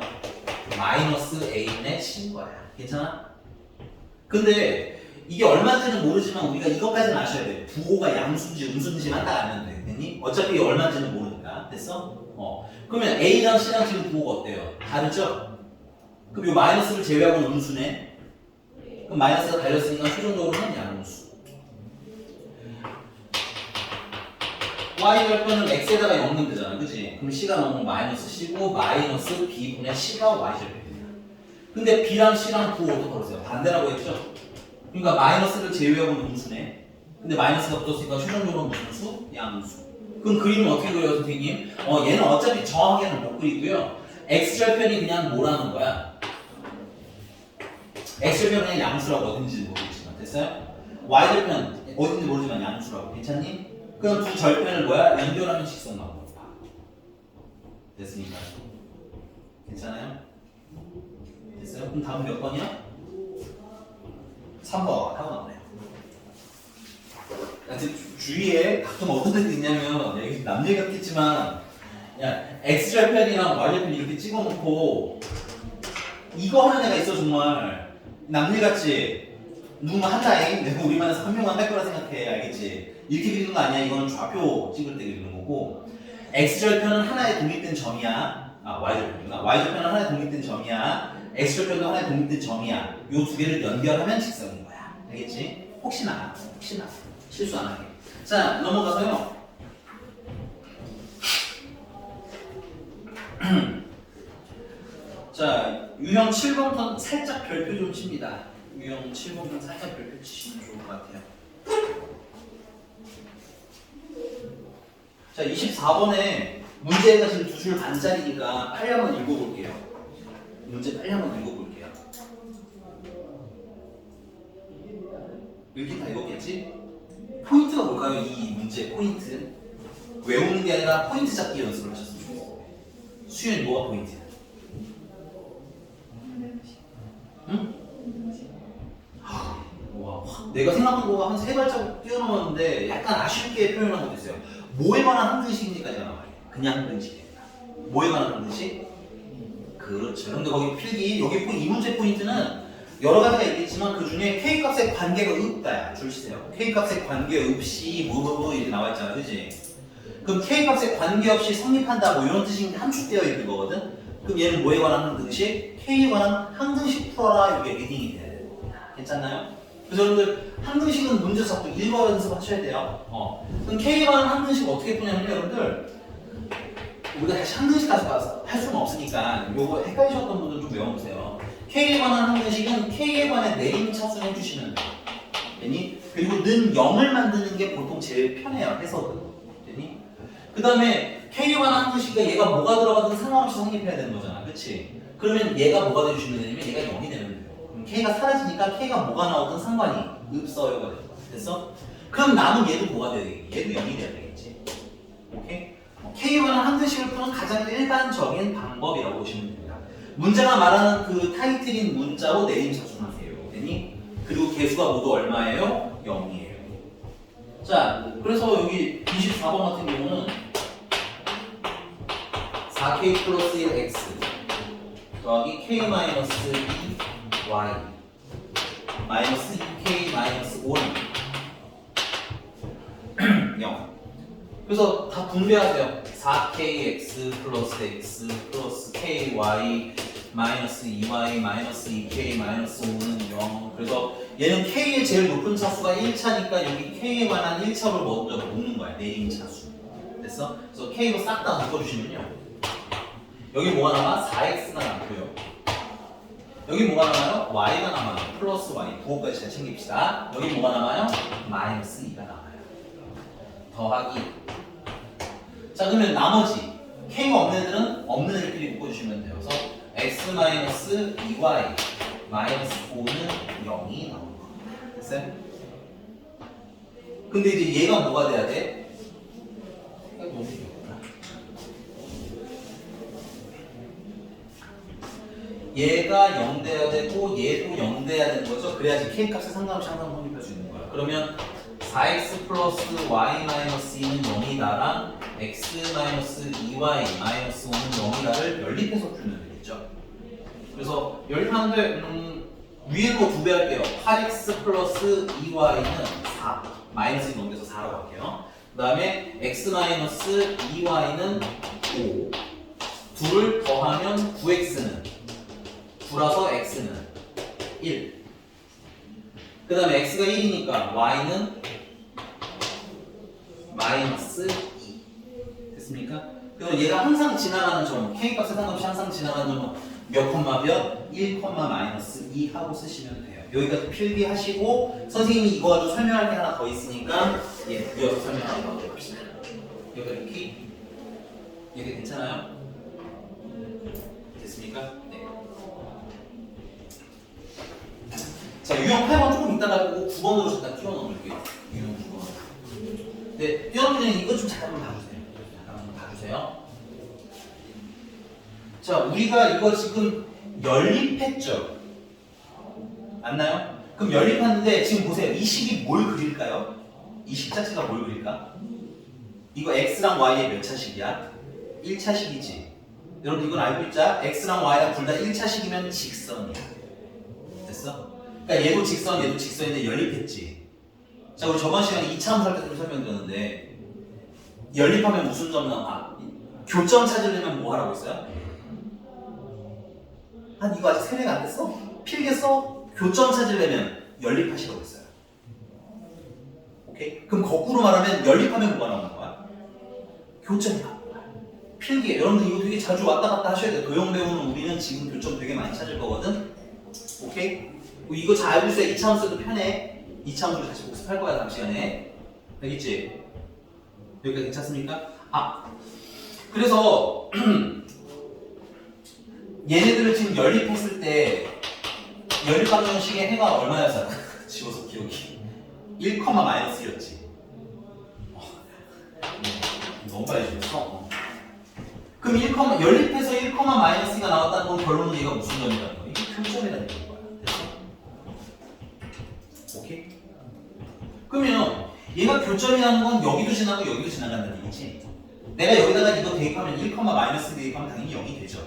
마이너스 A분의 C인 거야. 괜찮아? 근데 이게 얼마인지는 모르지만 우리가 이것까지는 아셔야 돼. 부호가 양수인지 음수인지만 딱 알면 돼. 됐니? 어차피 이게 얼마인지는 모르니까. 됐어? 그러면 A랑 C랑 지금 부호가 어때요? 다르죠? 그럼 이 마이너스를 제외하고는 음수네. 그럼 마이너스가 달렸으니까 최종적으로는 양수. Y절편은 X에다가 0 넣으면 되잖아. 그치? 그럼 C가 넘으면 마이너스 C고 마이너스 B분의 C가 Y절편이야. 근데 B랑 C랑 부호도 벌었어요. 반대라고 했죠? 그러니까 마이너스를 제외하고는 음수네. 근데 마이너스가 붙었으니까 최종적으로 무슨 수? 양수. 그럼 그림은 어떻게 그려요, 선생님? 얘는 어차피 정확하게는 못 그리고요. X절편이 그냥 뭐라는 거야? X절편은 그냥 양수라고 어딘지 모르겠지만 됐어요? Y절편 어딘지 모르지만 양수라고. 괜찮니? 그럼 두 절편을 뭐야? 연결하면 직선 나오는 거야. 됐으니까. 괜찮아요? 됐어요? 그럼 다음 몇 번이야? 3번 하고 나오네요. 주위에 가끔 어떤 애들 있냐면 여기 남 얘기 같겠지만 야 X절편이랑 Y절편 이렇게 찍어놓고 이거 하는 애가 있어 정말. 남 얘기 같지? 누구만 한다잉? 내가 우리 반에서 한 명만 할 거라 생각해. 알겠지? 이렇게 그리는 거 아니야. 이거는 좌표 찍을 때 그리는 거고 X절편은 하나의 독립된 점이야. Y절편이구나. Y절편은 하나의 독립된 점이야. X절편도 하나의 독립된 점이야. 요 두 개를 연결하면 직선인 거야. 알겠지? 혹시나 실수 안 하게. 자, 넘어가서요. 자, 유형 7번부터 살짝 별표 좀 칩니다. 유형 7번부터 살짝 별표 치시면 좋을 것 같아요. 자, 24번에 문제가 지금 2줄 반짜리니까 빨리 한번 읽어볼게요. 문제 빨리 한번 읽어볼게요. 읽긴 다 읽었겠지? 포인트가 뭘까요? 이 문제 포인트. 외우는 게 아니라 포인트 잡기 연습을 하셨으면 좋겠어요. 수현이 뭐가 포인트야? 응? 와, 내가 생각한 거가 한 3발자국 뛰어넘었는데 약간 아쉽게 표현한 것도 있어요. 뭐에 관한 항등식입니까지가 나와요. 그냥 항등식이 아니라. 뭐에 관한 항등식? 그렇죠. 근데 거기 필기, 여기 이 문제 포인트는 여러 가지가 있겠지만 그 중에 K값의 관계가 없다야. 줄 치세요. K값의 관계 없이 뭐뭐뭐 이렇게 나와 있잖아. 그지? 그럼 K값의 관계 없이 성립한다 뭐 이런 뜻이 함축되어 있는 거거든? 그럼 얘는 뭐에 관한 항등식? K에 관한 항등식 풀어라. 이게 리딩이 돼야 돼요. 괜찮나요? 그래서 여러분들 항등식은 문제 자꾸 읽어 연습하셔야 돼요. 그럼 K에 관한 항등식 어떻게 푸냐면 여러분들 우리가 다시 항등식까지 가서 할 수는 없으니까 요거 헷갈리셨던 분들 좀 외워보세요. K에 관한 항등식은 K에 관해 내림차순 해주시면 돼요. 되니? 그리고 는 0을 만드는 게 보통 제일 편해요. 해석은. 되니? 그 다음에 K에 관한 항등식이 얘가 뭐가 들어가든 상관없이 성립해야 되는 거잖아. 그치? 그러면 얘가 뭐가 돼주시면 되냐면 얘가 0이 되면 돼요. 그럼 K가 사라지니까 K가 뭐가 나오든 상관이 없어요가 되는 거야. 됐어? 그럼 남은 얘도 뭐가 돼야 되겠지? 얘도 0이 돼야 되겠지. 오케이? K에 관한 항등식을 푸는 가장 일반적인 방법이라고 보시면 됩니다. 문제가 말하는 그 타이틀인 문자로 내림차순하세요. 되니? 그리고 개수가 모두 얼마예요? 0이에요. 자, 그래서 여기 24번 같은 경우는 4k 플러스 1x 더하기 k 마이너스 2y 마이너스 2k 마이너스 5는 0. 그래서 다 분배하세요. 4kx 플러스 x 플러스 ky 마이너스 2y 마이너스 2k 마이너스 5는 0. 그래서 얘는 k의 제일 높은 차수가 1차니까 여기 k에 관한 1차로 먼저 묶는 거야. 네임 차수. 됐어? 그래서 k로 싹 다 묶어주시면요. 여기 뭐가 남아? 4x가 남고요. 여기 뭐가 남아요? y가 남아요. 플러스 y. 부호까지 잘 챙깁시다. 여기 뭐가 남아요? 마이너스 2가 남아요. 더하기. 자, 그러면 나머지 k가 없는 애들은 없는 애들끼리 묶어주시면 돼요. 그래서 x 마이너스 2y 마이너스 5는 0이 나오는 거예요. 됐어요? 근데 이제 얘가 뭐가 돼야 돼? 너무 귀엽다. 얘가 0 돼야 되고 얘도 0 돼야 되는 거죠? 그래야지 k 값에 상관없이 항상 성립할 수 있는 거야. 그러면 4x 플러스 y 마이너스 2는 0이다랑 x 마이너스 2y 마이너스 5는 0이다를 연립해서 풀면 되겠죠. 그래서 연립하는데 위에 거 2배 할게요. 8x 플러스 2y는 4 마이너스 2 넘겨서 4라고 할게요. 그 다음에 x 마이너스 2y는 5 둘을 더하면 9x는 9라서 x는 1. 그 다음에 x가 1이니까 y는 마이너스 2. 됐습니까? 그럼 얘가 항상 지나가는 점, k 값에 상관없이 항상 지나가는 점은 몇 콤마 몇? 1 콤마 마이너스 2 하고 쓰시면 돼요. 여기까지 필기하시고 선생님이 이거 가지고 설명할 게 하나 더 있으니까 이어서 설명하도록 합시다. 여기까지 키? 여기 괜찮아요? 됐습니까? 네. 자, 유형 8번 조금 이따가 보고 9번으로 잠깐 뛰어넘을게요. 유형 9번. 네, 뛰어넘기 전에 이거 좀 잠깐만 봐주세요. 잠깐만 봐주세요. 자, 우리가 이거 지금 연립했죠? 맞나요? 그럼 연립하는데 지금 보세요. 이 식이 뭘 그릴까요? 이 식 자체가 뭘 그릴까? 이거 x랑 y의 몇 차식이야? 1차식이지. 여러분 이건 알고 있자? x랑 y랑 둘 다 1차식이면 직선이야. 됐어? 그러니까 얘도 직선, 얘도 직선인데 연립했지. 자, 우리 저번 시간에 2차 함수 할 때 좀 설명드렸는데 연립하면 무슨 점 나와? 교점 찾으려면 뭐 하라고 했어요? 이거 아직 세례가 안 됐어? 필겠어? 교점 찾으려면 연립하시라고 했어요. 오케이? 그럼 거꾸로 말하면 연립하면 뭐가 나오는 거야? 교점이 나오는 거야. 필기. 여러분들 이거 되게 자주 왔다 갔다 하셔야 돼. 도형 배우는 우리는 지금 교점 되게 많이 찾을 거거든? 오케이? 이거 잘 알고 있어야 2차 함수도 편해. 2차 함수를 다시 복습할 거야, 다음 시간에. 알겠지? 여기까지 괜찮습니까? 그래서 얘네들을 지금 연립했을 때 연립방정식의 해가 얼마였어? 지워서 기억이 1, 마이너스였지. 너무 빨리 지웠어. 그럼 1, 연립해서 1, 마이너스가 나왔다는 건 결론은 얘가 무슨 점이라는 거야? 이게 교점이라는 거야. 됐어? 오케이? 그러면 얘가 교점이라는 건 여기도 지나고 여기도 지나간다는 얘기지. 내가 여기다가 이거 대입하면 1, 마이너스 대입하면 당연히 0이 되죠.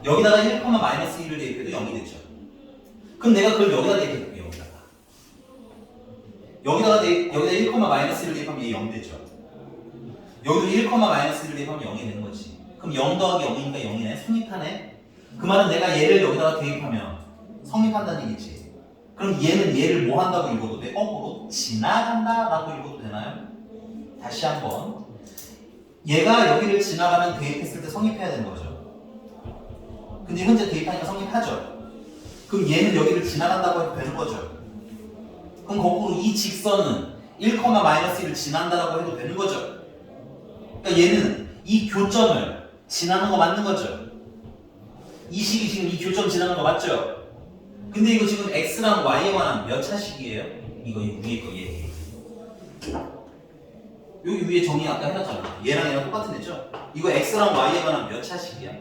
여기다가 1, 마이너스 1을 대입해도 0이 되죠. 그럼 내가 그걸 여기다 대입해볼게요. 여기다가 1, 마이너스 1을 대입하면 얘 0 되죠. 여기도 1, 마이너스 1을 대입하면 0이 되는 거지. 그럼 0 더하기 0이니까 0이네. 성립하네. 그 말은 내가 얘를 여기다가 대입하면 성립한다는 얘기지. 그럼 얘는 얘를 뭐 한다고 읽어도 돼? 거꾸로 지나간다 라고 읽어도 되나요? 다시 한번. 얘가 여기를 지나가면 대입했을 때 성립해야 되는 거죠. 근데 현재 대입하니까 성립하죠. 그럼 얘는 여기를 지나간다고 해도 되는 거죠. 그럼 거꾸로 이 직선은 1, 마이너스 1을 지난다라고 해도 되는 거죠. 그러니까 얘는 이 교점을 지나는 거 맞는 거죠. 이 식이 지금 이 교점 지나는 거 맞죠? 근데 이거 지금 x랑 y에 관한 몇 차식이에요? 이거 위에 거 얘. 여기 위에 정의 아까 해놨잖아. 얘랑 얘랑 똑같은 애죠? 이거 x랑 y에 관한 몇 차식이야?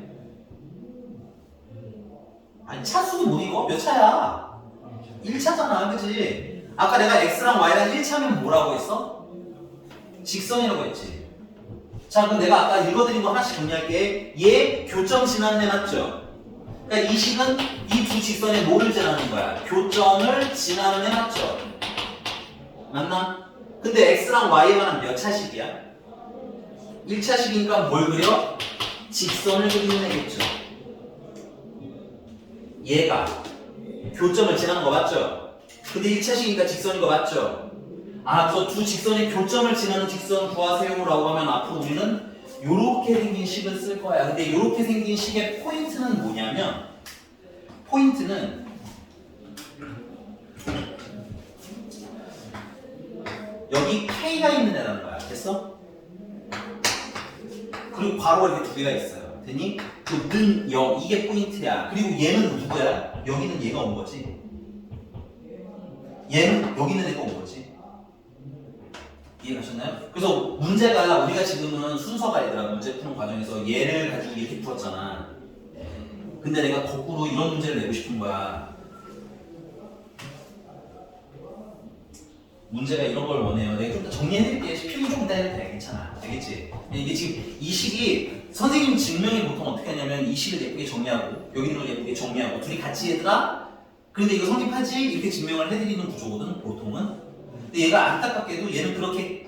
아니 차수도 못 읽어? 몇 차야? 1차잖아, 그치? 아까 내가 x랑 y랑 1차면 뭐라고 했어? 직선이라고 했지. 자, 그럼 내가 아까 읽어드린 거 하나씩 정리할게. 얘 교점 지나는 애 맞죠? 그러니까 이 식은 이 두 직선에 뭐를 지나는 거야? 교점을 지나는 애 맞죠? 맞나? 근데 x랑 y에 관한 몇 차식이야? 1차식이니까 뭘 그려? 직선을 그리는 애겠죠. 얘가 교점을 지나는 거 맞죠? 근데 1차식이니까 직선인 거 맞죠? 아, 그래서 두 직선의 교점을 지나는 직선 구하세요라고 하면 앞으로 우리는 요렇게 생긴 식을 쓸 거야. 근데 요렇게 생긴 식의 포인트는 뭐냐면 포인트는 여기 K가 있는 애라는 거야. 됐어? 그리고 괄호가 이렇게 두 개가 있어요. 됐니? 그 는, 이게 포인트야. 그리고 얘는 누구야? 여기는 얘가 온 거지. 얘는 여기 있는 애가 온 거지. 이해가셨나요? 그래서 문제가 우리가 지금은 순서가 얘들아 문제 푸는 과정에서 얘를 가지고 이렇게 풀었잖아. 근데 내가 거꾸로 이런 문제를 내고 싶은 거야. 문제가 이런 걸 원해요. 내가 좀 더 정리해드릴게. 필기 좀 이따 해도 돼. 괜찮아. 되겠지? 이게 지금 이 식이 선생님 증명이 보통 어떻게 하냐면 이 식을 예쁘게 정리하고 여기 있는 걸 예쁘게 정리하고 둘이 같이 얘들아 그런데 이거 성립하지? 이렇게 증명을 해드리는 구조거든 보통은. 근데 얘가 안타깝게도 얘는 그렇게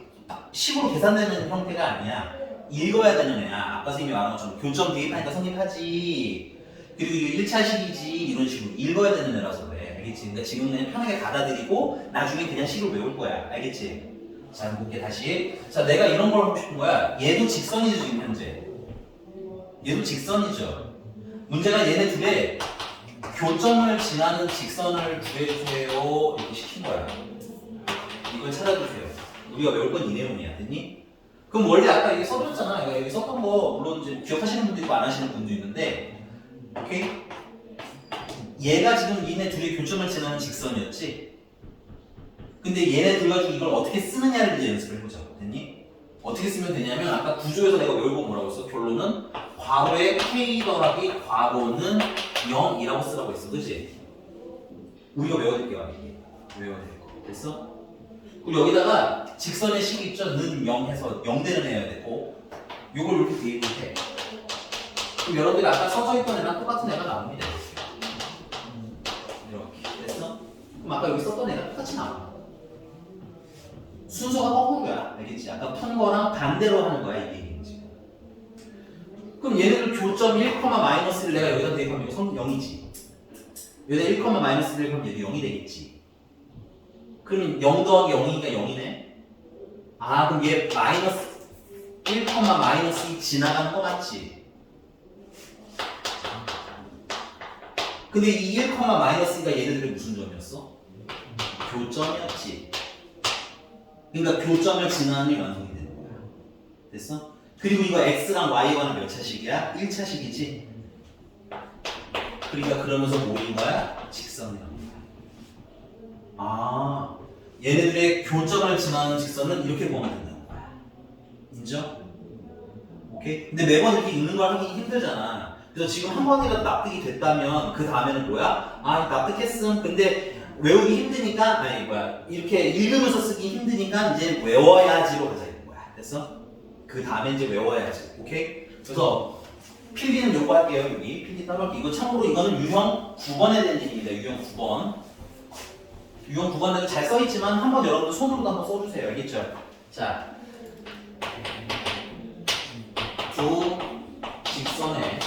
식으로 계산되는 형태가 아니야. 읽어야 되는 애야. 아까 선생님이 말한 것처럼 교점 대입하니까 성립하지. 그리고 이게 1차식이지 이런 식으로 읽어야 되는 애라서 그래. 알겠지? 그러니까 지금 그냥 편하게 받아들이고 나중에 그냥 식을 외울 거야. 알겠지? 자, 볼게 다시. 자, 내가 이런 걸 하고 싶은 거야. 얘도 직선이죠 지금 현재. 얘도 직선이죠. 문제가 얘네 둘의 교점을 지나는 직선을 구해주세요 이렇게 시킨 거야. 이걸 찾아주세요. 우리가 외울 건 이 내용이야. 됐니? 그럼 원래 아까 이게 써줬잖아. 여기 썼던 거 물론 이제 기억하시는 분도 있고 안 하시는 분도 있는데 오케이? 얘가 지금 얘네 둘의 교점을 지나는 직선이었지? 근데 얘네 둘 가지고 이걸 어떻게 쓰느냐를 이제 연습을 해보자. 됐니? 어떻게 쓰면 되냐면 아까 구조에서 내가 외우고 뭐라고 했어? 결론은 괄호에 k 더하기 괄호는 0이라고 쓰라고 했어. 그치? 우리가 외워둘게요. 외워둘 거. 됐어? 그리고 여기다가 직선의 식이 있죠? 는 0 해서 0 되는 애여야 되고 요걸 이렇게 대입을 해. 그럼 여러분들이 아까 써져 있던 애랑 똑같은 애가 나옵니다. 이렇게. 됐어? 그럼 아까 여기 썼던 애가 똑같이 나와. 순서가 꺾은 거야. 알겠지? 아까 푼 거랑 반대로 하는 거야, 이게 지금. 그럼 얘네들 교점 1,-1을 내가 여기다 대입하면 이거 0이지. 여기다 1, -1을 대입하면 얘도 0이 되겠지. 그럼 0 더하기 0이니까 0이네. 아, 그럼 얘 마이너스 1,-2 지나가는 거 맞지? 근데 이 1,-2가 얘네들의 무슨 점이었어? 교점이었지. 그러니까 교점을 지나는 게 완성이 되는 거야. 됐어? 그리고 이거 x랑 y에 관한 몇 차식이야? 1차식이지? 그러니까 그러면서 뭐인 거야? 직선이라는 거야. 아, 얘네들의 교점을 지나는 직선은 이렇게 보면 된다는 거야. 인정? 오케이? 근데 매번 이렇게 읽는 걸 하기 힘들잖아. 그래서 지금 한 번이라도 납득이 됐다면 그 다음에는 뭐야? 아, 납득했음. 근데 외우기 힘드니까 이렇게 읽으면서 쓰기 힘드니까 이제 외워야지로 가자 이런 거야. 됐어? 그 다음에 이제 외워야지. 오케이? 그래서 필기는 요거 할게요. 여기 필기 따로 할게요. 이거 참고로 이거는 유형 9번에 대한 얘기입니다. 유형 9번. 유형 9번에도 잘 써있지만 한번 여러분들 손으로도 한번 써주세요. 알겠죠? 자, 두 직선의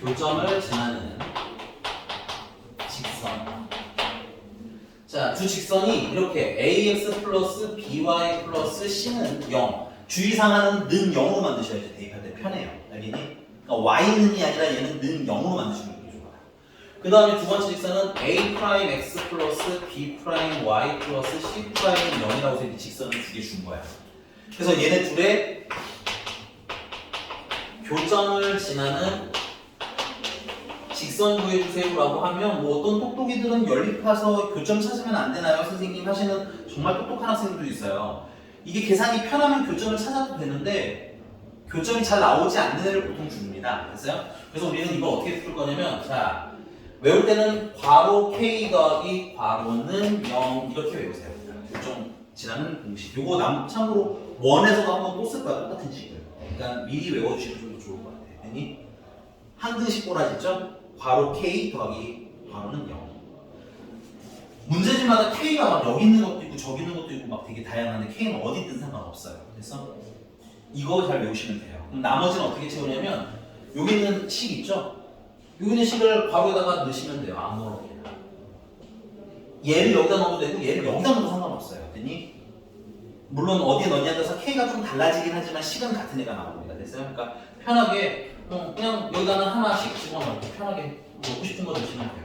교점을 지나는 직선. 자, 두 직선이 이렇게 ax 플러스 by 플러스 c는 0. 주의사항은 는 0으로 만드셔야지 대입할 때 편해요. 알겠니? 그러니까 y는이 아니라 얘는 는 0으로 만드시면 되게 좋아요. 그 다음에 두 번째 직선은 a 프라임 x 플러스 b 프라임 y 플러스 c 프라임 0이라고 해서 직선을 두 개 준 거야. 그래서 얘네 둘의 교점을 지나는 직선 구해주세요라고 하면 뭐 어떤 똑똑이들은 연립해서 교점 찾으면 안 되나요? 선생님 하시는 정말 똑똑한 학생들도 있어요. 이게 계산이 편하면 교점을 찾아도 되는데 교점이 잘 나오지 않는 애를 보통 줍니다. 됐어요? 그래서 우리는 이걸 어떻게 풀 거냐면 자, 외울 때는 괄호 k 더하기 괄호는 0 이렇게 외우세요. 교점 지나는 공식. 요거 참고로 원에서도 한번 또 쓸 거야. 똑같은 식을. 그러니까 미리 외워주시면 좀 더 좋을 것 같아요. 괜히 한 등씩 꼬라지죠? 괄호 K 더하기 괄호는 0. 문제집마다 K가 막 여기 있는 것도 있고 저기 있는 것도 있고 막 되게 다양한데 K는 어디든 상관없어요. 그래서 이거 잘 외우시면 돼요. 그럼 나머지는 어떻게 채우냐면 여기 있는 식 있죠? 여기 있는 식을 괄호에다가 넣으시면 돼요. 아무렇게나. 얘를 여기다 넣어도 되고 얘를 여기다 넣어도 상관없어요. 됐니? 물론 어디에 넣냐에 따라서 K가 좀 달라지긴 하지만 식은 같은 애가 나옵니다. 됐어요? 그러니까 편하게 그냥 여기다는 하나씩 집어넣고 편하게 넣고 싶은 거 넣으시면 돼요.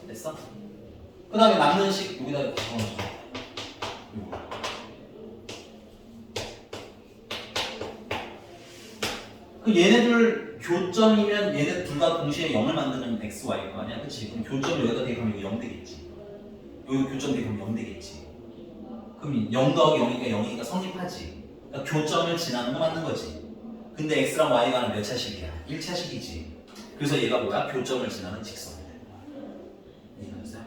됐어? 그 다음에 남는 식 여기다 집어넣어서 그 얘네들 교점이면 얘네 둘 다 동시에 0을 만드는 x, y일 거 아니야? 그치? 그럼 교점 여기다 대입하면 이거 0 되겠지. 여기 교점 대입하면 0 되겠지. 그럼 0 더하기 0이니까 0이니까 성립하지. 그러니까 교점을 지나는 거 맞는 거지. 근데 x랑 y가 몇 차식이야? 1차식이지. 그래서 얘가 뭐야? 교점을 지나는 직선이야. 이해하셨어요?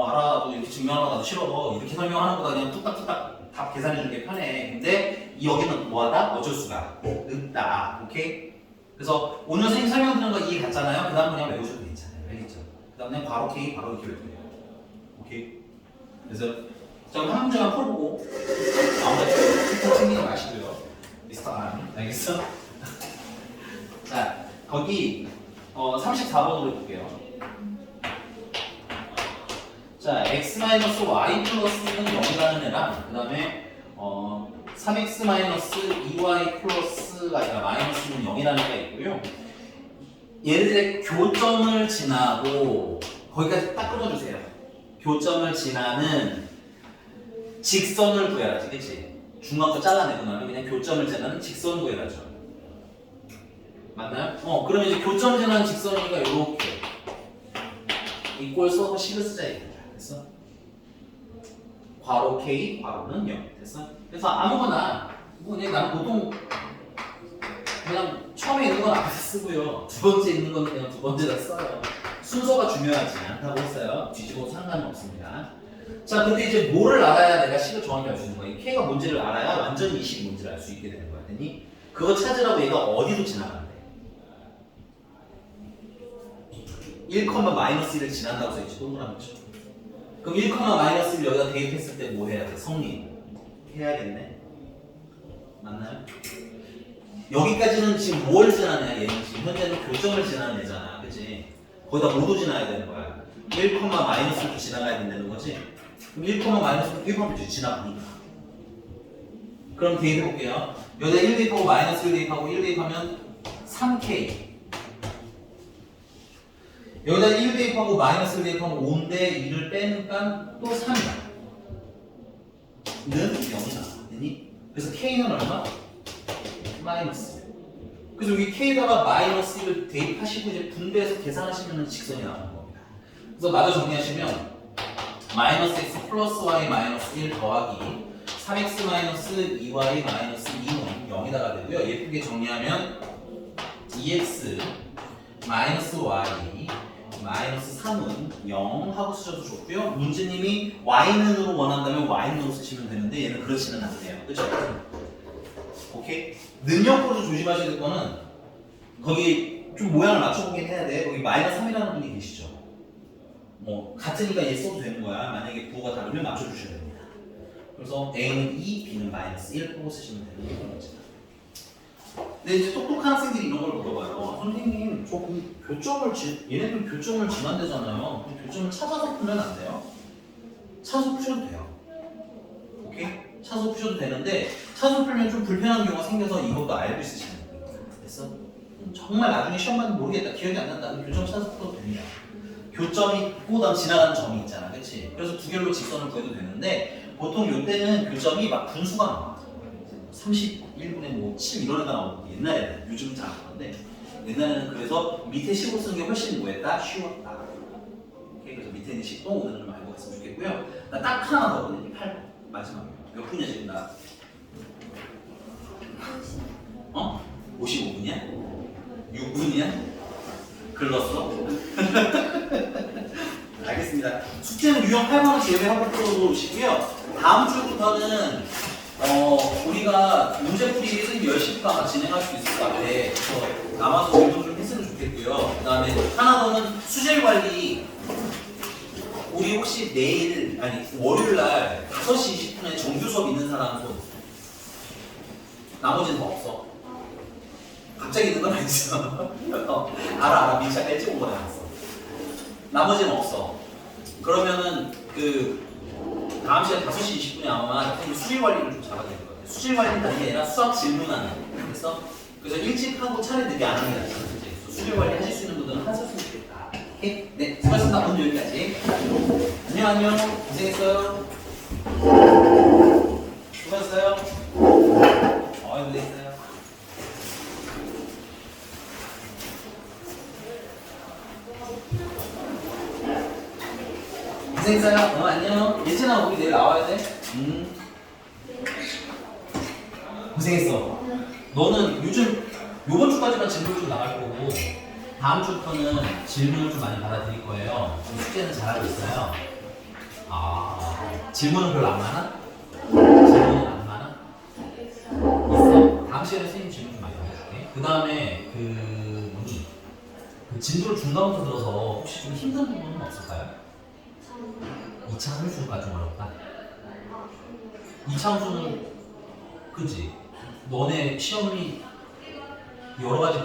알아. 너 이렇게 증명하는 거 나도 싫어. 이렇게 설명하는 거다 그냥 뚝딱뚝딱 답 계산해 주는 게 편해. 근데 여기는 뭐하다? 어쩔 수가 없다. 오케이? 그래서 오늘 선생님 설명드린 거 이해 갔잖아요? 그 다음 그냥 외우셔도 괜찮아요. 알겠죠? 그 다음 그냥 바로 K, 바로 이렇게 외우세요. 오케이? 그래서 자, 한 문제만 풀어보고 아무래도 피터 챙기지 마시고요. 미스터 안. 알겠어? 자, 거기 34번으로 해볼게요. 자, x-y 플러스는 0이라는 애랑 그 다음에 3x-2y 플러스가 아니라 마이너스는 0이라는 애가 있고요. 얘네들의 교점을 지나고 거기까지 딱 끊어주세요. 교점을 지나는 직선을 구해라지, 그치? 중간 거 잘라내고 나면 그냥 교점을 지나는 직선 구해라죠. 맞나요? 그러면 이제 교점을 지나는 직선이니까 이렇게 이꼴 써서 식을 쓰자 이거죠. 됐어? 괄호 K, 괄호는 0. 됐어? 그래서 아무거나 그냥 나는 보통 그냥 처음에 있는 건 앞에서 쓰고요. 두 번째 있는 건 그냥 두 번째다 써요. 순서가 중요하지 않다고 했어요. 뒤집어도 상관은 없습니다. 자, 근데 이제 뭐를 알아야 내가 식을 정확히 알 수 있는 거야? 이 K가 뭔지를 알아야 완전히 이 식이 뭔지를 알 수 있게 되는 거야. 되니? 그거 찾으라고 얘가 어디로 지나간대? 1,-1을 지난다고 써있지, 동그라미 쳐. 그럼 1,-1을 여기다 대입했을 때 뭐 해야 돼? 성립. 해야겠네. 맞나요? 여기까지는 지금 뭘 지나냐, 얘는 지금 현재는 교점을 지나는 애잖아. 그치? 거기다 뭐도 지나야 되는 거야. 1,-도 지나가야 된다는 거지? 그럼 1,-도 1,도 지나가니까. 그럼 대입해볼게요. 여기다 1 대입하고 마이너스 1 대입하고 1 대입하면 3K. 여기다 1 대입하고 마이너스 1 대입하면 5인데 2를 빼니까 또 3이야. 는 0이다. 되니? 그래서 K는 얼마? 마이너스. 그래서 여기 K에다가 마이너스 1을 대입하시고 이제 분배해서 계산하시면 직선이 나오는 겁니다. 그래서 마저 정리하시면 마이너스 x 플러스 y 마이너스 1 더하기 3x 마이너스 2y 마이너스 2는 0이다가 되고요. 예쁘게 정리하면 2x 마이너스 y 마이너스 3은 0 하고 쓰셔도 좋고요. 문제님이 y는으로 원한다면 y는으로 쓰시면 되는데 얘는 그렇지는 않네요. 그죠? 오케이? 능력으로 조심하셔야 될 거는 거기 좀 모양을 맞춰보긴 해야 돼. 거기 마이너스 3이라는 분이 계시죠? 뭐 같으니까 얘 써도 되는 거야. 만약에 부호가 다르면 맞춰주셔야 됩니다. 그래서 A는 2, B는 마이너스 1 보고 쓰시면 되는 거죠. 근데 이제 똑똑한 학생들이 이런 걸 물어봐요. 선생님, 저 얘네들 교점을 지난대잖아요. 그럼 교점을 찾아서 풀면 안 돼요? 찾아서 푸셔도 돼요. 오케이? 찾아서 푸셔도 되는데 찾아서 풀면 좀 불편한 경우가 생겨서 이것도 알고 있으시면 돼요. 됐어? 정말 나중에 시험 받으면 모르겠다, 기억이 안 난다. 교점 찾아서 풀어도 됩니다. 교점이 있고 다음 지나가는 점이 있잖아, 그렇지? 그래서 두 개로 직선을 구해도 되는데 보통 이때는 교점이 막 분수가 나와. 31분의 뭐 7 이런 애가 나오고 옛날에는 요즘은 잘 안 나오는데 옛날에는 그래서 밑에 식으로 쓰는 게 훨씬 뭐였다? 쉬웠다. 오케이? 그래서 밑에 있는 식도 오늘은 좀 알고 갔으면 좋겠고요. 나 딱 하나 더 보내. 8번 마지막이요. 몇 분이야 지금 나? 55분이야? 6분이야? 글렀어? 알겠습니다. 숙제는 유형 8번을 제외하고 풀어놓으시고요. 다음 주부터는 우리가 문제풀이 선생님 10시부터 아마 진행할 수 있을 것 같아. 그래서 남아서 질문 좀 했으면 좋겠고요. 그 다음에 하나 더는 수질 관리. 우리 혹시 내일, 아니 월요일 날 5시 20분에 정규 수업 있는 사람 손. 나머지는 다 없어. 갑자기 있는 건 아니죠. 알아. 민차 일찍 온 거야. 나머지는 없어. 그러면은 다음 시간 5시 20분에 아마 수질 관리를 좀 잡아야 될 것 같아요. 수질 관리는 다른 게 아니라 수학 질문하는 거. 그래서 일찍 하고 차라리 늦게 안 하는 게 낫죠. 수질 관리 하실 수 있는 분들은 하셨으면 좋겠다. 오케이? 네, 수고하셨습니다. 오늘 여기까지. 안녕. 고생했어요. 수고하셨어요. 고생했어요. 고생했어요. 안녕. 예진아, 우리 내일 나와야 돼. 고생했어. 너는 요번 주까지만 질문 좀 나갈 거고, 다음 주부터는 질문을 좀 많이 받아들일 거예요. 숙제는 잘하고 있어요. 질문은 별로 안 많아? 질문은 안 많아? 있어. 다음 시간에 선생님 질문 좀 많이 받아줄게. 그 다음에 그 진도를 중간부터 들어서 혹시 좀 힘든 부분은 없을까요? 2차 함수가 좀 어렵다. 2차 함수는 그지? 너네 시험이 여러 가지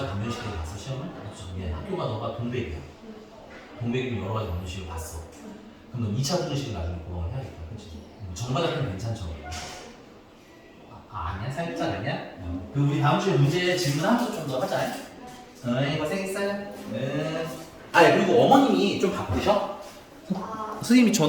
방정식을 봤어 시험을? 학교가 너가 동백이야. 동백이면 여러 가지 방정식을 봤어. 그럼 너 2차 방정식을 나중에 고정을 해야겠다. 그치? 정과자표는 괜찮죠? 아니야? 살짝 아니야? 우리 다음 주에 문제 질문 한 번 좀 더 하자. 고생했어요. 그리고 어머님이 좀 바쁘셔? 선생님이 전화